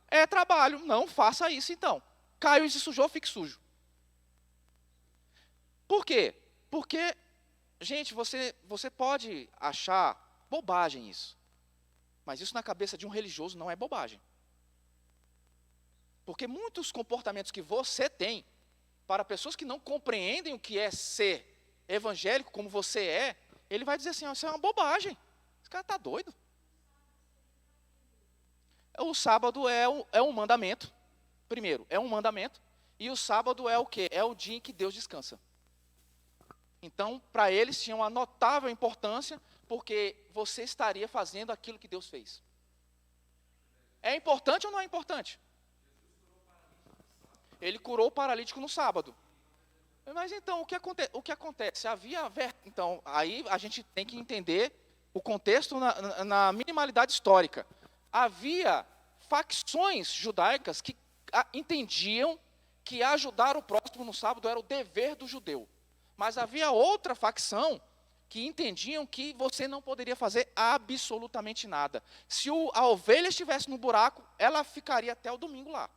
É trabalho. Não faça isso, então. Caiu e se sujou, fique sujo. Por quê? Porque, gente, você pode achar bobagem isso. Mas isso na cabeça de um religioso não é bobagem. Porque muitos comportamentos que você tem, para pessoas que não compreendem o que é ser evangélico como você é, ele vai dizer assim, isso é uma bobagem. Esse cara está doido. O sábado é um mandamento. Primeiro, é um mandamento. E o sábado é o quê? É o dia em que Deus descansa. Então, para eles tinha uma notável importância, porque você estaria fazendo aquilo que Deus fez. É importante ou não é importante? Ele curou o paralítico no sábado. Mas então, o que acontece? Então, aí a gente tem que entender o contexto na minimalidade histórica. Havia facções judaicas que entendiam que ajudar o próximo no sábado era o dever do judeu. Mas havia outra facção que entendiam que você não poderia fazer absolutamente nada. Se a ovelha estivesse no buraco, ela ficaria até o domingo lá.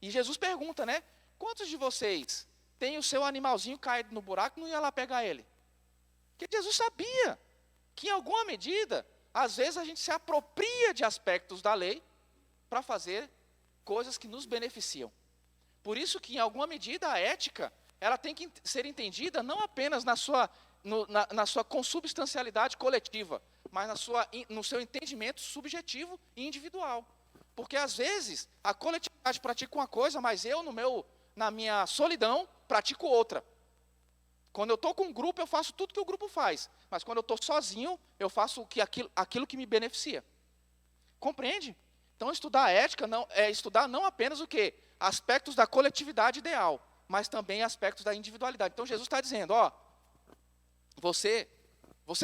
E Jesus pergunta, né? Quantos de vocês tem o seu animalzinho caído no buraco, não ia lá pegar ele. Porque Jesus sabia que, em alguma medida, às vezes a gente se apropria de aspectos da lei para fazer coisas que nos beneficiam. Por isso que, em alguma medida, a ética, ela tem que ser entendida não apenas na sua consubstancialidade coletiva, mas no seu entendimento subjetivo e individual. Porque, às vezes, a coletividade pratica uma coisa, mas eu, na minha solidão, pratico outra. Quando eu estou com um grupo, eu faço tudo que o grupo faz. Mas quando eu estou sozinho, eu faço aquilo que me beneficia. Compreende? Então, estudar a ética é estudar não apenas o quê? Aspectos da coletividade ideal, mas também aspectos da individualidade. Então, Jesus está dizendo, você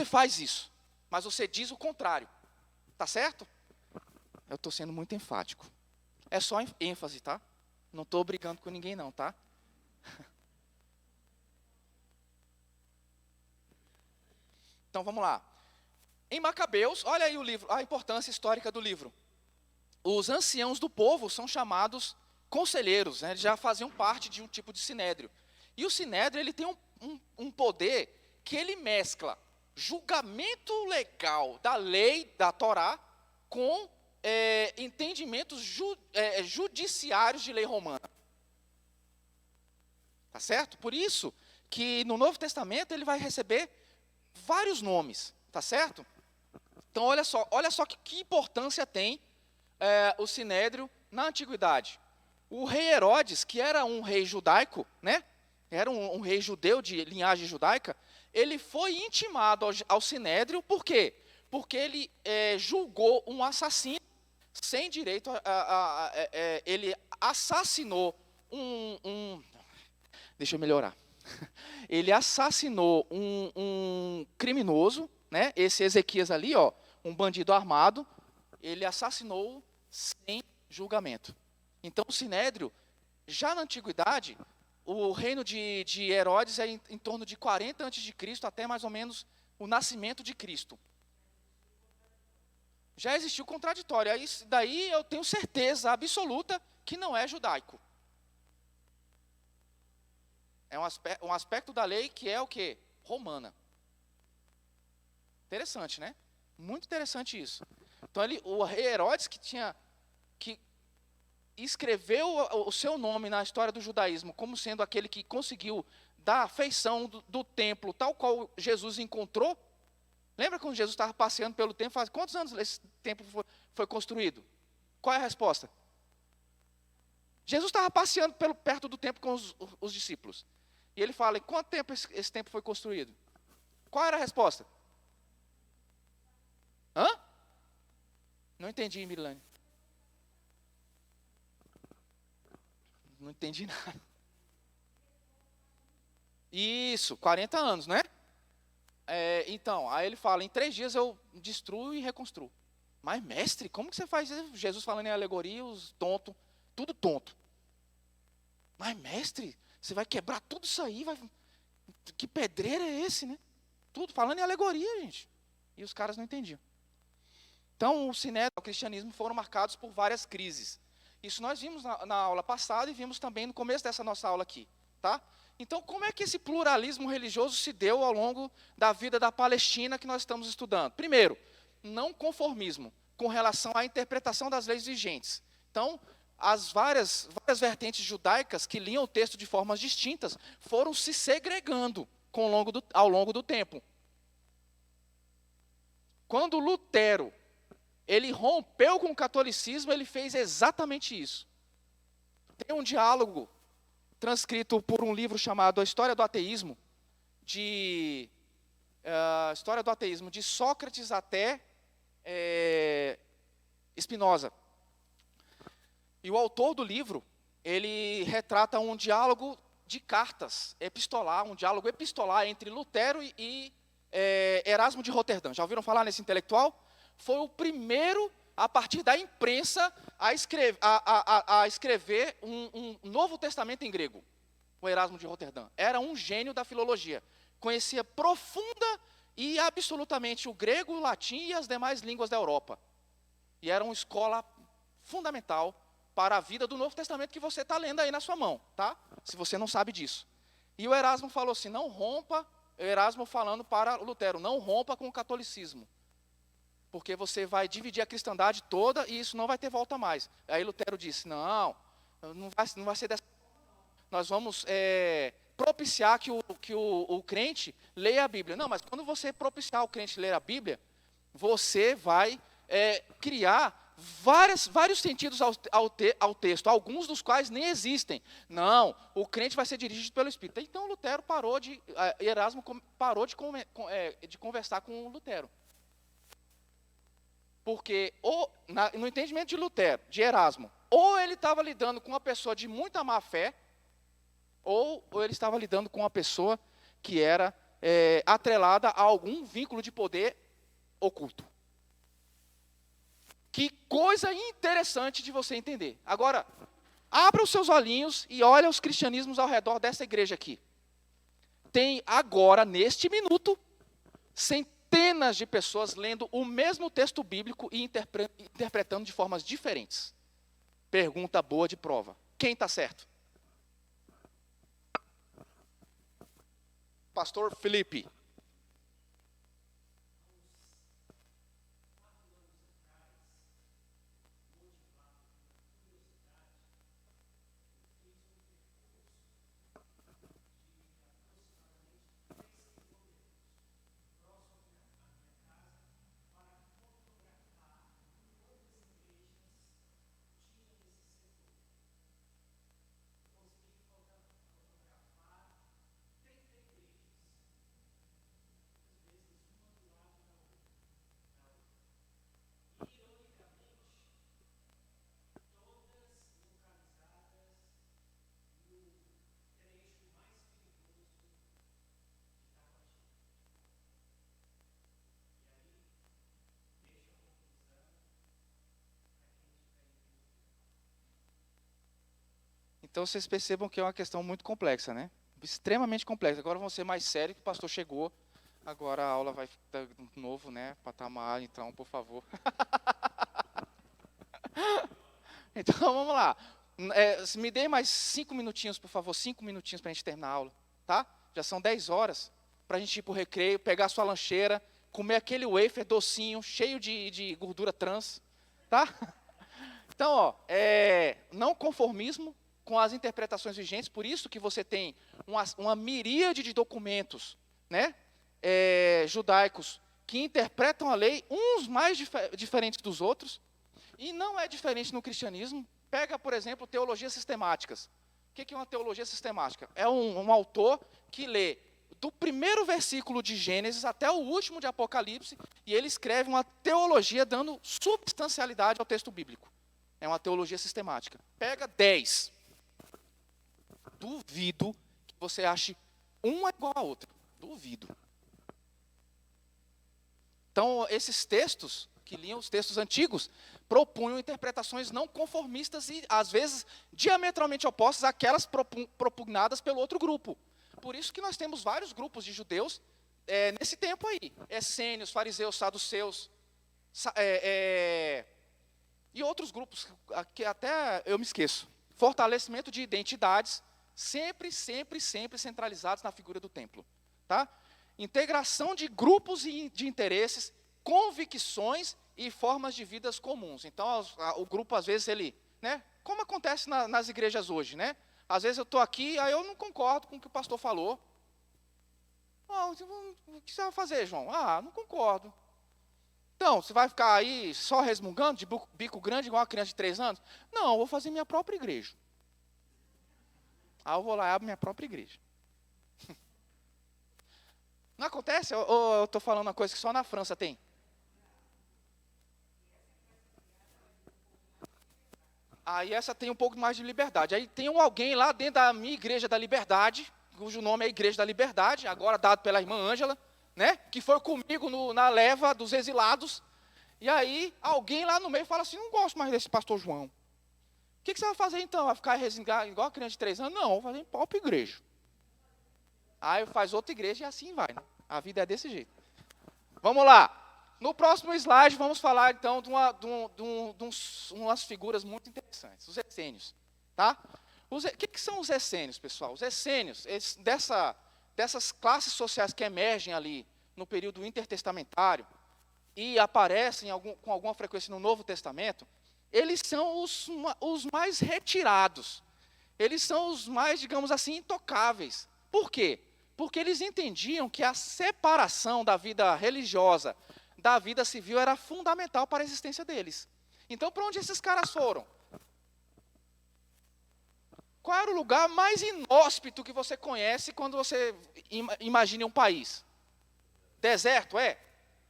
faz isso, mas você diz o contrário. Tá certo? Eu estou sendo muito enfático. É só ênfase, tá? Não estou brigando com ninguém não, tá? Então, vamos lá. Em Macabeus, olha aí o livro, a importância histórica do livro. Os anciãos do povo são chamados conselheiros, né? Eles já faziam parte de um tipo de sinédrio. E o sinédrio, ele tem um poder que ele mescla julgamento legal da lei, da Torá, com entendimentos judiciários de lei romana. Tá certo? Por isso que no Novo Testamento ele vai receber vários nomes, tá certo? Então olha só que importância tem o sinédrio na antiguidade. O rei Herodes, que era um rei judaico, né? Era um rei judeu de linhagem judaica, ele foi intimado ao sinédrio, por quê? Porque ele julgou um assassino sem direito ele assassinou deixa eu melhorar. Ele assassinou um criminoso, né? Esse Ezequias ali, um bandido armado, ele assassinou sem julgamento. Então, o sinédrio, já na antiguidade, o reino de Herodes é em torno de 40 a.C. até mais ou menos o nascimento de Cristo. Já existiu contraditório. Daí eu tenho certeza absoluta que não é judaico. É um aspecto da lei que é o quê? Romana. Interessante, né? Muito interessante isso. Então, o rei Herodes, que escreveu o seu nome na história do judaísmo como sendo aquele que conseguiu dar a feição do templo, tal qual Jesus encontrou. Lembra quando Jesus estava passeando pelo templo? Faz quantos anos esse templo foi construído? Qual é a resposta? Jesus estava passeando perto do templo com os discípulos. E ele fala, em quanto tempo esse templo foi construído? Qual era a resposta? Hã? Não entendi, Mirilane. Não entendi nada. Isso, 40 anos, né? Então, aí ele fala, em 3 dias eu destruo e reconstruo. Mas, mestre, como que você faz isso? Jesus falando em alegoria, os tontos, tudo tonto. Mas, mestre, você vai quebrar tudo isso aí? Que pedreiro é esse, né? Tudo falando em alegoria, gente. E os caras não entendiam. Então, o sinédrio e o cristianismo foram marcados por várias crises. Isso nós vimos na aula passada e vimos também no começo dessa nossa aula aqui, tá? Então, como é que esse pluralismo religioso se deu ao longo da vida da Palestina que nós estamos estudando? Primeiro, não conformismo com relação à interpretação das leis vigentes. Então, as várias vertentes judaicas que liam o texto de formas distintas foram se segregando ao longo do tempo. Quando Lutero ele rompeu com o catolicismo, ele fez exatamente isso. Tem um diálogo transcrito por um livro chamado A História do Ateísmo, de Sócrates até Spinoza. E o autor do livro, ele retrata um diálogo de cartas epistolar, um diálogo epistolar entre Lutero e Erasmo de Roterdã. Já ouviram falar nesse intelectual? Foi o primeiro, a partir da imprensa, a escrever um Novo Testamento em grego, o Erasmo de Roterdã. Era um gênio da filologia. Conhecia profunda e absolutamente o grego, o latim e as demais línguas da Europa. E era uma escola fundamental para a vida do Novo Testamento que você está lendo aí na sua mão, tá? Se você não sabe disso. E o Erasmo falou assim, não rompa, o Erasmo falando para Lutero, não rompa com o catolicismo, porque você vai dividir a cristandade toda e isso não vai ter volta mais. Aí Lutero disse, não vai ser dessa. Nós vamos propiciar que o crente leia a Bíblia. Não, mas quando você propiciar o crente ler a Bíblia, você vai criar vários sentidos ao texto, alguns dos quais nem existem. Não, o crente vai ser dirigido pelo Espírito. Então Lutero Erasmo parou de conversar com Lutero. Porque no entendimento de Lutero, de Erasmo, ou ele estava lidando com uma pessoa de muita má fé, ou ele estava lidando com uma pessoa que era atrelada a algum vínculo de poder oculto. Que coisa interessante de você entender. Agora, abra os seus olhinhos e olha os cristianismos ao redor dessa igreja aqui. Tem agora, neste minuto, centenas de pessoas lendo o mesmo texto bíblico e interpretando de formas diferentes. Pergunta boa de prova. Quem está certo? Pastor Felipe. Então vocês percebam que é uma questão muito complexa, né? Extremamente complexa. Agora vamos ser mais sérios, que o pastor chegou. Agora a aula vai ficar de novo, né? Patamar, então, por favor. Então vamos lá. Me dê mais 5 minutinhos, por favor. 5 minutinhos para a gente terminar a aula, tá? Já são 10 horas para a gente ir para o recreio, pegar a sua lancheira, comer aquele wafer docinho, cheio de gordura trans, tá? Então, não conformismo com as interpretações vigentes, por isso que você tem uma miríade de documentos, né, judaicos que interpretam a lei, uns mais diferentes dos outros, e não é diferente no cristianismo. Pega, por exemplo, teologias sistemáticas. O que é uma teologia sistemática? É um autor que lê do primeiro versículo de Gênesis até o último de Apocalipse, e ele escreve uma teologia dando substancialidade ao texto bíblico. É uma teologia sistemática. Pega 10. Duvido que você ache uma igual a outra. Duvido. Então, esses textos, que liam os textos antigos, propunham interpretações não conformistas e, às vezes, diametralmente opostas àquelas propugnadas pelo outro grupo. Por isso que nós temos vários grupos de judeus nesse tempo aí. Essênios, fariseus, saduceus, e outros grupos, que até eu me esqueço. Fortalecimento de identidades, sempre centralizados na figura do templo. Tá? Integração de grupos de interesses, convicções e formas de vidas comuns. Então, o grupo, às vezes, né, como acontece nas igrejas hoje, né? Às vezes eu estou aqui, aí eu não concordo com o que o pastor falou. O que você vai fazer, João? Não concordo. Então, você vai ficar aí só resmungando, de bico grande, igual uma criança de 3 anos? Não, eu vou fazer minha própria igreja. Eu vou lá e abro minha própria igreja. Não acontece? Ou eu estou falando uma coisa que só na França tem? Aí essa tem um pouco mais de liberdade. Aí tem alguém lá dentro da minha igreja da liberdade, cujo nome é Igreja da Liberdade, agora dado pela irmã Ângela, né, que foi comigo na leva dos exilados. E aí alguém lá no meio fala assim, não gosto mais desse pastor João. O que você vai fazer então? Vai ficar resingar igual a criança de 3 anos? Não, vou fazer em própria igreja. Aí faz outra igreja e assim vai, né? A vida é desse jeito. Vamos lá. No próximo slide, vamos falar, então, de umas figuras muito interessantes, os essênios. Tá? O que são os essênios, pessoal? Os essênios, dessas classes sociais que emergem ali no período intertestamentário e aparecem com alguma frequência no Novo Testamento, eles são os mais retirados. Eles são os mais, digamos assim, intocáveis. Por quê? Porque eles entendiam que a separação da vida religiosa da vida civil era fundamental para a existência deles. Então, para onde esses caras foram? Qual era o lugar mais inóspito que você conhece quando você imagina um país? Deserto, é?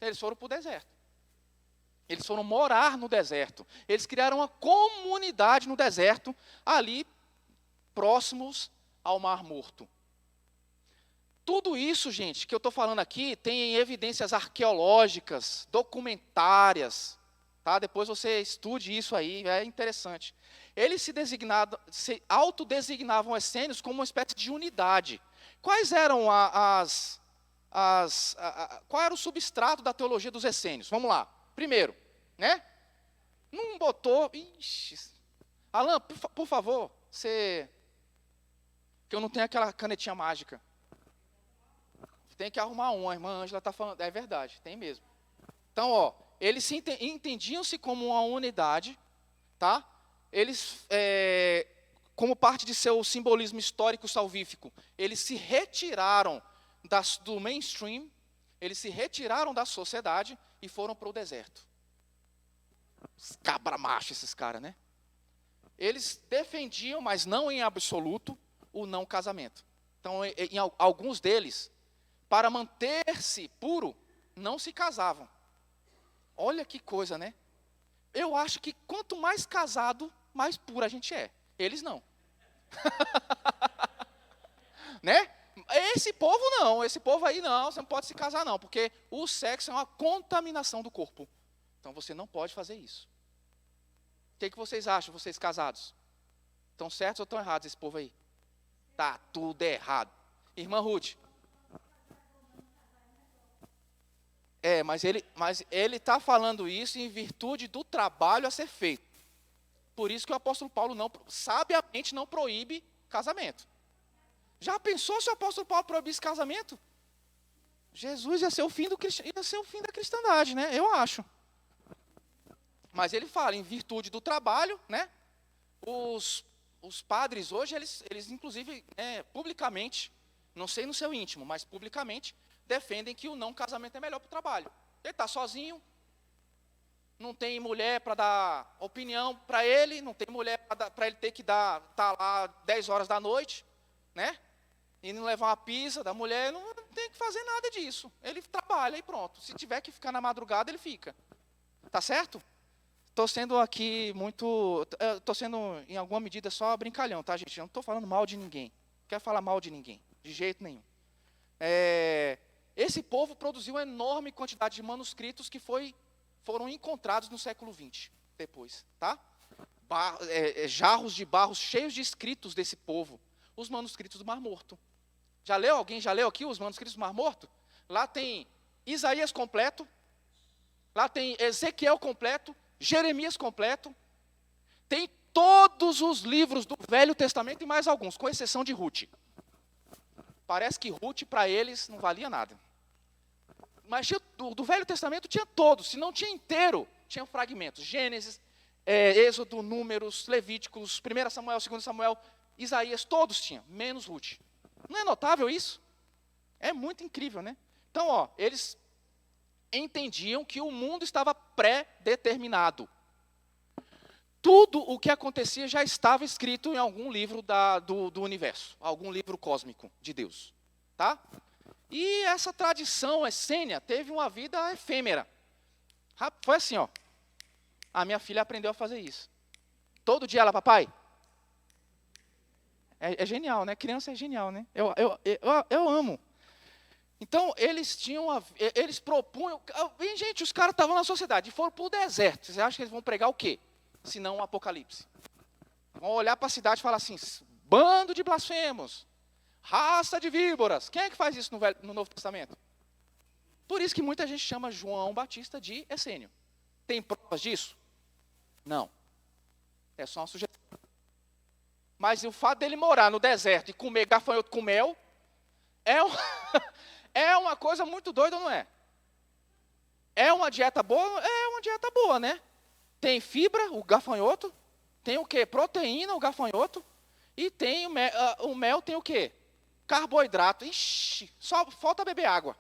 Eles foram para o deserto. Eles foram morar no deserto. Eles criaram uma comunidade no deserto, ali próximos ao Mar Morto. Tudo isso, gente, que eu estou falando aqui, tem evidências arqueológicas, documentárias, tá? Depois você estude isso aí, é interessante. Eles se autodesignavam essênios como uma espécie de unidade. Quais eram qual era o substrato da teologia dos essênios? Vamos lá. Primeiro, né? Não botou... Ixi, Alan, por favor, você... Que eu não tenho aquela canetinha mágica. Tem que arrumar uma, a irmã Ângela está falando, é verdade, tem mesmo. Então, ó, eles entendiam-se como uma unidade, tá? Eles, como parte de seu simbolismo histórico salvífico, eles se retiraram do mainstream, eles se retiraram da sociedade e foram para o deserto. Cabra macho esses caras, né? Eles defendiam, mas não em absoluto, o não casamento. Então, em alguns deles, para manter-se puro, não se casavam. Olha que coisa, né? Eu acho que quanto mais casado, mais puro a gente é. Eles não. Né? Esse povo não, esse povo aí não, você não pode se casar não, porque o sexo é uma contaminação do corpo. Então você não pode fazer isso. O que vocês acham, vocês casados? Estão certos ou estão errados esse povo aí? Tá tudo errado. Irmã Ruth. Mas ele está falando isso em virtude do trabalho a ser feito. Por isso que o apóstolo Paulo sabiamente não proíbe casamento. Já pensou se o apóstolo Paulo proibisse casamento? Jesus ia ser o fim da cristandade, né? Eu acho. Mas ele fala em virtude do trabalho, né? Os padres hoje, eles inclusive, publicamente, não sei no seu íntimo, mas publicamente, defendem que o não casamento é melhor para o trabalho. Ele está sozinho, não tem mulher para dar opinião para ele, não tem mulher para ele ter que estar lá 10 horas da noite, né? E não levar uma pizza da mulher, não tem que fazer nada disso. Ele trabalha e pronto. Se tiver que ficar na madrugada, ele fica. Tá certo? Estou sendo aqui estou sendo, em alguma medida, só brincalhão, tá, gente? Eu não estou falando mal de ninguém. Não quero falar mal de ninguém, de jeito nenhum. Esse povo produziu uma enorme quantidade de manuscritos que foram encontrados no século XX, depois, tá? Jarros de barro cheios de escritos desse povo, os manuscritos do Mar Morto. Já leu? Alguém já leu aqui os manuscritos do Mar Morto? Lá tem Isaías completo, lá tem Ezequiel completo, Jeremias completo, tem todos os livros do Velho Testamento e mais alguns, com exceção de Ruth. Parece que Ruth, para eles, não valia nada. Mas do Velho Testamento tinha todos, se não tinha inteiro, tinha fragmentos. Gênesis, Êxodo, Números, Levíticos, 1 Samuel, 2 Samuel, Isaías, todos tinham, menos Ruth. Não é notável isso? É muito incrível, né? Então, ó, eles entendiam que o mundo estava pré-determinado. Tudo o que acontecia já estava escrito em algum livro do universo, algum livro cósmico de Deus, tá? E essa tradição essênia teve uma vida efêmera. Foi assim, ó. A minha filha aprendeu a fazer isso. Todo dia ela, papai. É genial, né? Criança é genial, né? Eu amo. Então, eles propunham... Gente, os caras estavam na sociedade e foram para o deserto. Vocês acham que eles vão pregar o quê? Se não o Apocalipse. Vão olhar para a cidade e falar assim, bando de blasfemos, raça de víboras. Quem é que faz isso no Novo Testamento? Por isso que muita gente chama João Batista de essênio. Tem provas disso? Não. É só uma sugestão. Mas o fato dele morar no deserto e comer gafanhoto com mel é, é uma coisa muito doida, não é? É uma dieta boa? É uma dieta boa, né? Tem fibra, o gafanhoto. Tem o quê? Proteína, o gafanhoto. E tem o mel tem o quê? Carboidrato. Ixi, só falta beber água.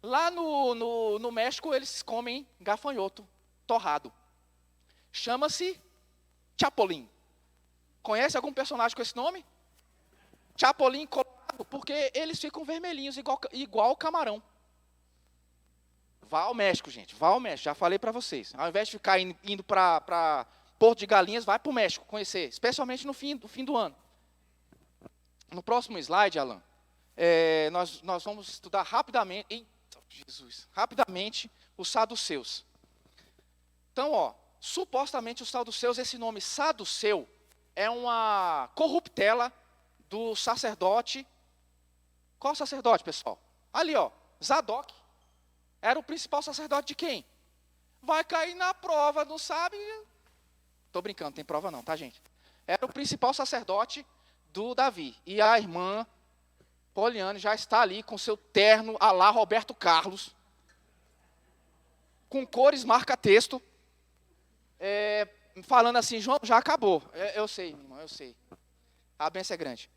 Lá no México, eles comem gafanhoto torrado. Chama-se Chapolin. Conhece algum personagem com esse nome? Chapolin colorado, porque eles ficam vermelhinhos, igual camarão. Vá ao México, gente. Vá ao México, já falei para vocês. Ao invés de ficar indo para Porto de Galinhas, vai para o México conhecer, especialmente no fim do ano. No próximo slide, Alan, nós vamos estudar rapidamente, rapidamente os saduceus. Então, supostamente os saduceus, esse nome saduceu é uma corruptela do sacerdote. Qual sacerdote, pessoal? Ali, Zadok. Era o principal sacerdote de quem? Vai cair na prova, não sabe? Estou brincando, tem prova não, tá, gente? Era o principal sacerdote do Davi. E a irmã Poliane já está ali com seu terno à la Roberto Carlos, com cores marca-texto, falando assim, João, já acabou. Eu sei, minha irmã, eu sei. A bênção é grande.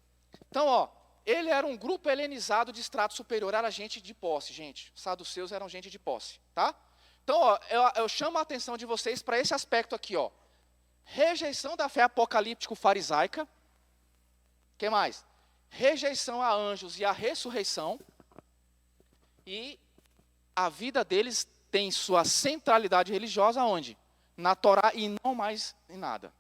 Então, ele era um grupo helenizado de extrato superior, era gente de posse, gente. Os saduceus eram gente de posse, tá? Então, eu chamo a atenção de vocês para esse aspecto aqui, Rejeição da fé apocalíptico-farisaica. O que mais? Rejeição a anjos e a ressurreição. E a vida deles tem sua centralidade religiosa onde? Na Torá e não mais em nada.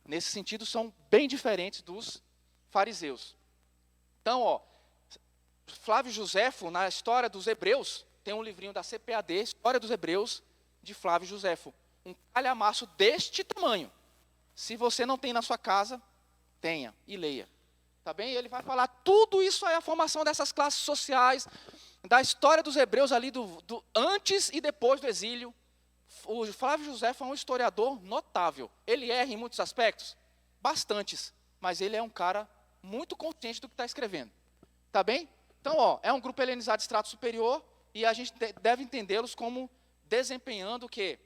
Nesse sentido, são bem diferentes dos fariseus. Então, Flávio Josefo, na História dos Hebreus, tem um livrinho da CPAD, História dos Hebreus, de Flávio Josefo. Um calhamaço deste tamanho. Se você não tem na sua casa, tenha e leia. Tá bem? Ele vai falar tudo isso aí, a formação dessas classes sociais, da história dos hebreus ali, do antes e depois do exílio. O Flávio Josefo é um historiador notável. Ele erra em muitos aspectos? Bastantes. Mas ele é um cara muito consciente do que está escrevendo. Tá bem? Então, é um grupo helenizado de extrato superior e a gente deve entendê-los como desempenhando o quê?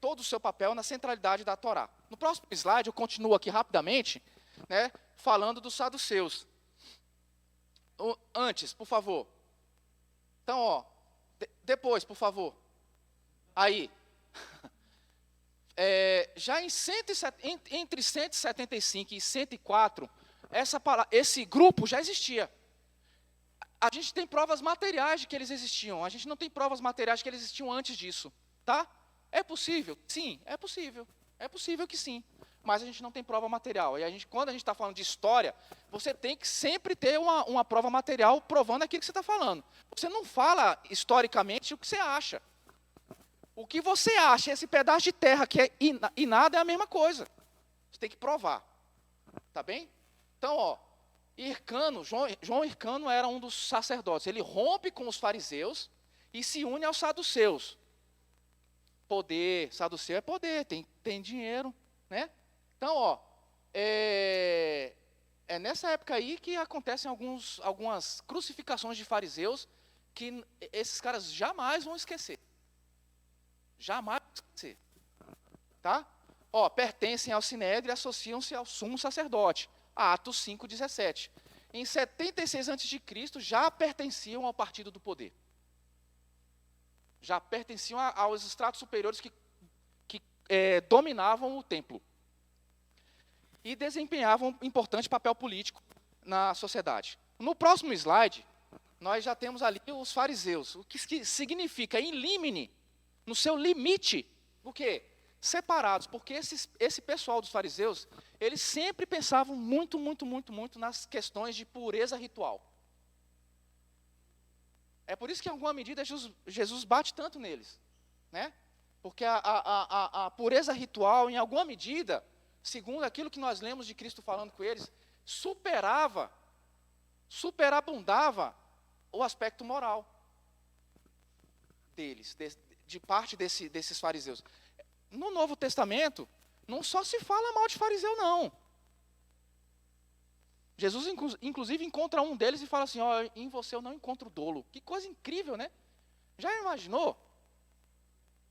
Todo o seu papel na centralidade da Torá. No próximo slide, eu continuo aqui rapidamente, né, falando dos saduceus. Antes, por favor. Então, depois, por favor. Aí. Já entre 175 e 104, esse grupo já existia. A gente tem provas materiais de que eles existiam. A gente não tem provas materiais de que eles existiam antes disso. Tá? É possível? Sim, é possível. É possível que sim. Mas a gente não tem prova material. E quando a gente está falando de história, você tem que sempre ter uma prova material provando aquilo que você está falando. Você não fala historicamente o que você acha. O que você acha, esse pedaço de terra que é e nada é a mesma coisa. Você tem que provar. Tá bem? Então, Hircano, João Hircano era um dos sacerdotes. Ele rompe com os fariseus e se une aos saduceus. Poder, saduceu é poder, tem dinheiro, né? Então, é nessa época aí que acontecem algumas crucificações de fariseus que esses caras jamais vão esquecer. Jamais vão esquecer. Tá? Pertencem ao Sinédrio e associam-se ao sumo sacerdote. Atos 5:17. Em 76 a.C., já pertenciam ao partido do poder. Já pertenciam aos estratos superiores que dominavam o templo. E desempenhavam um importante papel político na sociedade. No próximo slide, nós já temos ali os fariseus. O que significa, in limine, no seu limite, o quê? Separados, porque esse pessoal dos fariseus, eles sempre pensavam muito, muito, muito, muito nas questões de pureza ritual. É por isso que, em alguma medida, Jesus bate tanto neles, né? Porque a pureza ritual, em alguma medida, segundo aquilo que nós lemos de Cristo falando com eles, superabundava o aspecto moral deles, de parte desses fariseus. No Novo Testamento, Não só se fala mal de fariseu, não. Jesus, inclusive, encontra um deles e fala assim, ó, em você eu não encontro dolo. Que coisa incrível, né? Já imaginou,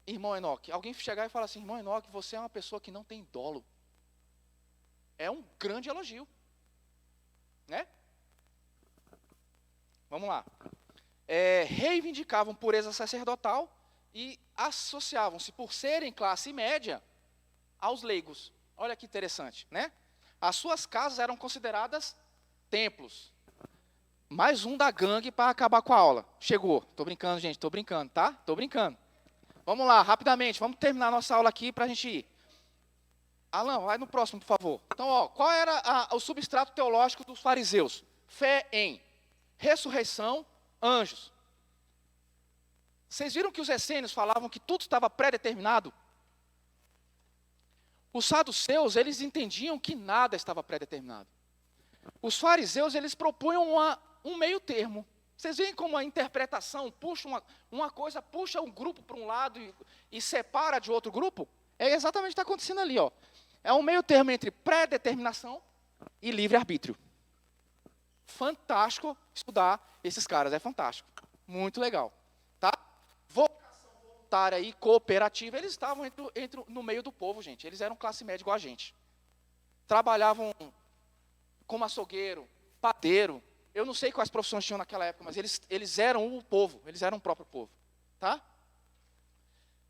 irmão Enoque, alguém chegar e falar assim, irmão Enoque, você é uma pessoa que não tem dolo. É um grande elogio, né? Vamos lá. Reivindicavam pureza sacerdotal e associavam-se, por serem classe média, aos leigos. Olha que interessante, né? As suas casas eram consideradas templos. Mais um da gangue para acabar com a aula. Chegou. Tô brincando, gente. Tô brincando, tá? Tô brincando. Vamos lá, rapidamente. Vamos terminar a nossa aula aqui para a gente ir. Alan, vai no próximo, por favor. Então, ó, qual era o substrato teológico dos fariseus? Fé em ressurreição, anjos. Vocês viram que os essênios falavam que tudo estava pré-determinado? Os saduceus, eles entendiam que nada estava pré-determinado. Os fariseus, eles propunham um meio termo. Vocês veem como a interpretação puxa uma coisa, puxa um grupo para um lado e separa de outro grupo? É exatamente o que está acontecendo ali, ó. É um meio termo entre pré-determinação e livre-arbítrio. Fantástico estudar esses caras, é fantástico. Muito legal. Tá? Vocação voluntária e cooperativa, eles estavam no meio do povo, gente. Eles eram classe média igual a gente. Trabalhavam como açougueiro, padeiro. Eu não sei quais profissões tinham naquela época, mas eles eram o povo, eles eram o próprio povo. Tá?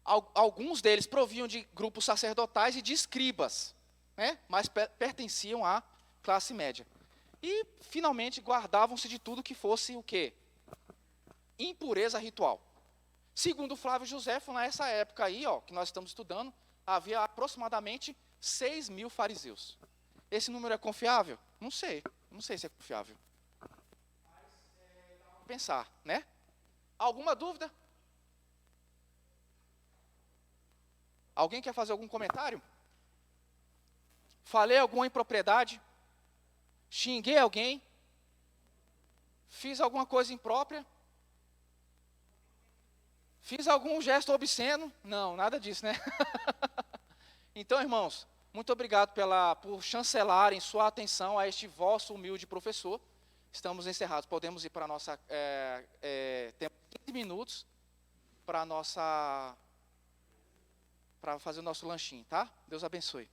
Alguns deles proviam de grupos sacerdotais e de escribas, né? Mas pertenciam à classe média. E, finalmente, guardavam-se de tudo que fosse o quê? Impureza ritual. Segundo Flávio Joséfo, nessa época aí, ó, que nós estamos estudando, havia aproximadamente 6.000 fariseus. Esse número é confiável? Não sei se é confiável. Mas, dá pra pensar, né? Alguma dúvida? Alguém quer fazer algum comentário? Falei alguma impropriedade? Xinguei alguém? Fiz alguma coisa imprópria? Fiz algum gesto obsceno? Não, nada disso, né? Então, irmãos, muito obrigado por chancelarem sua atenção a este vosso humilde professor. Estamos encerrados. Podemos ir para a nossa... temos 15 minutos para fazer o nosso lanchinho, tá? Deus abençoe.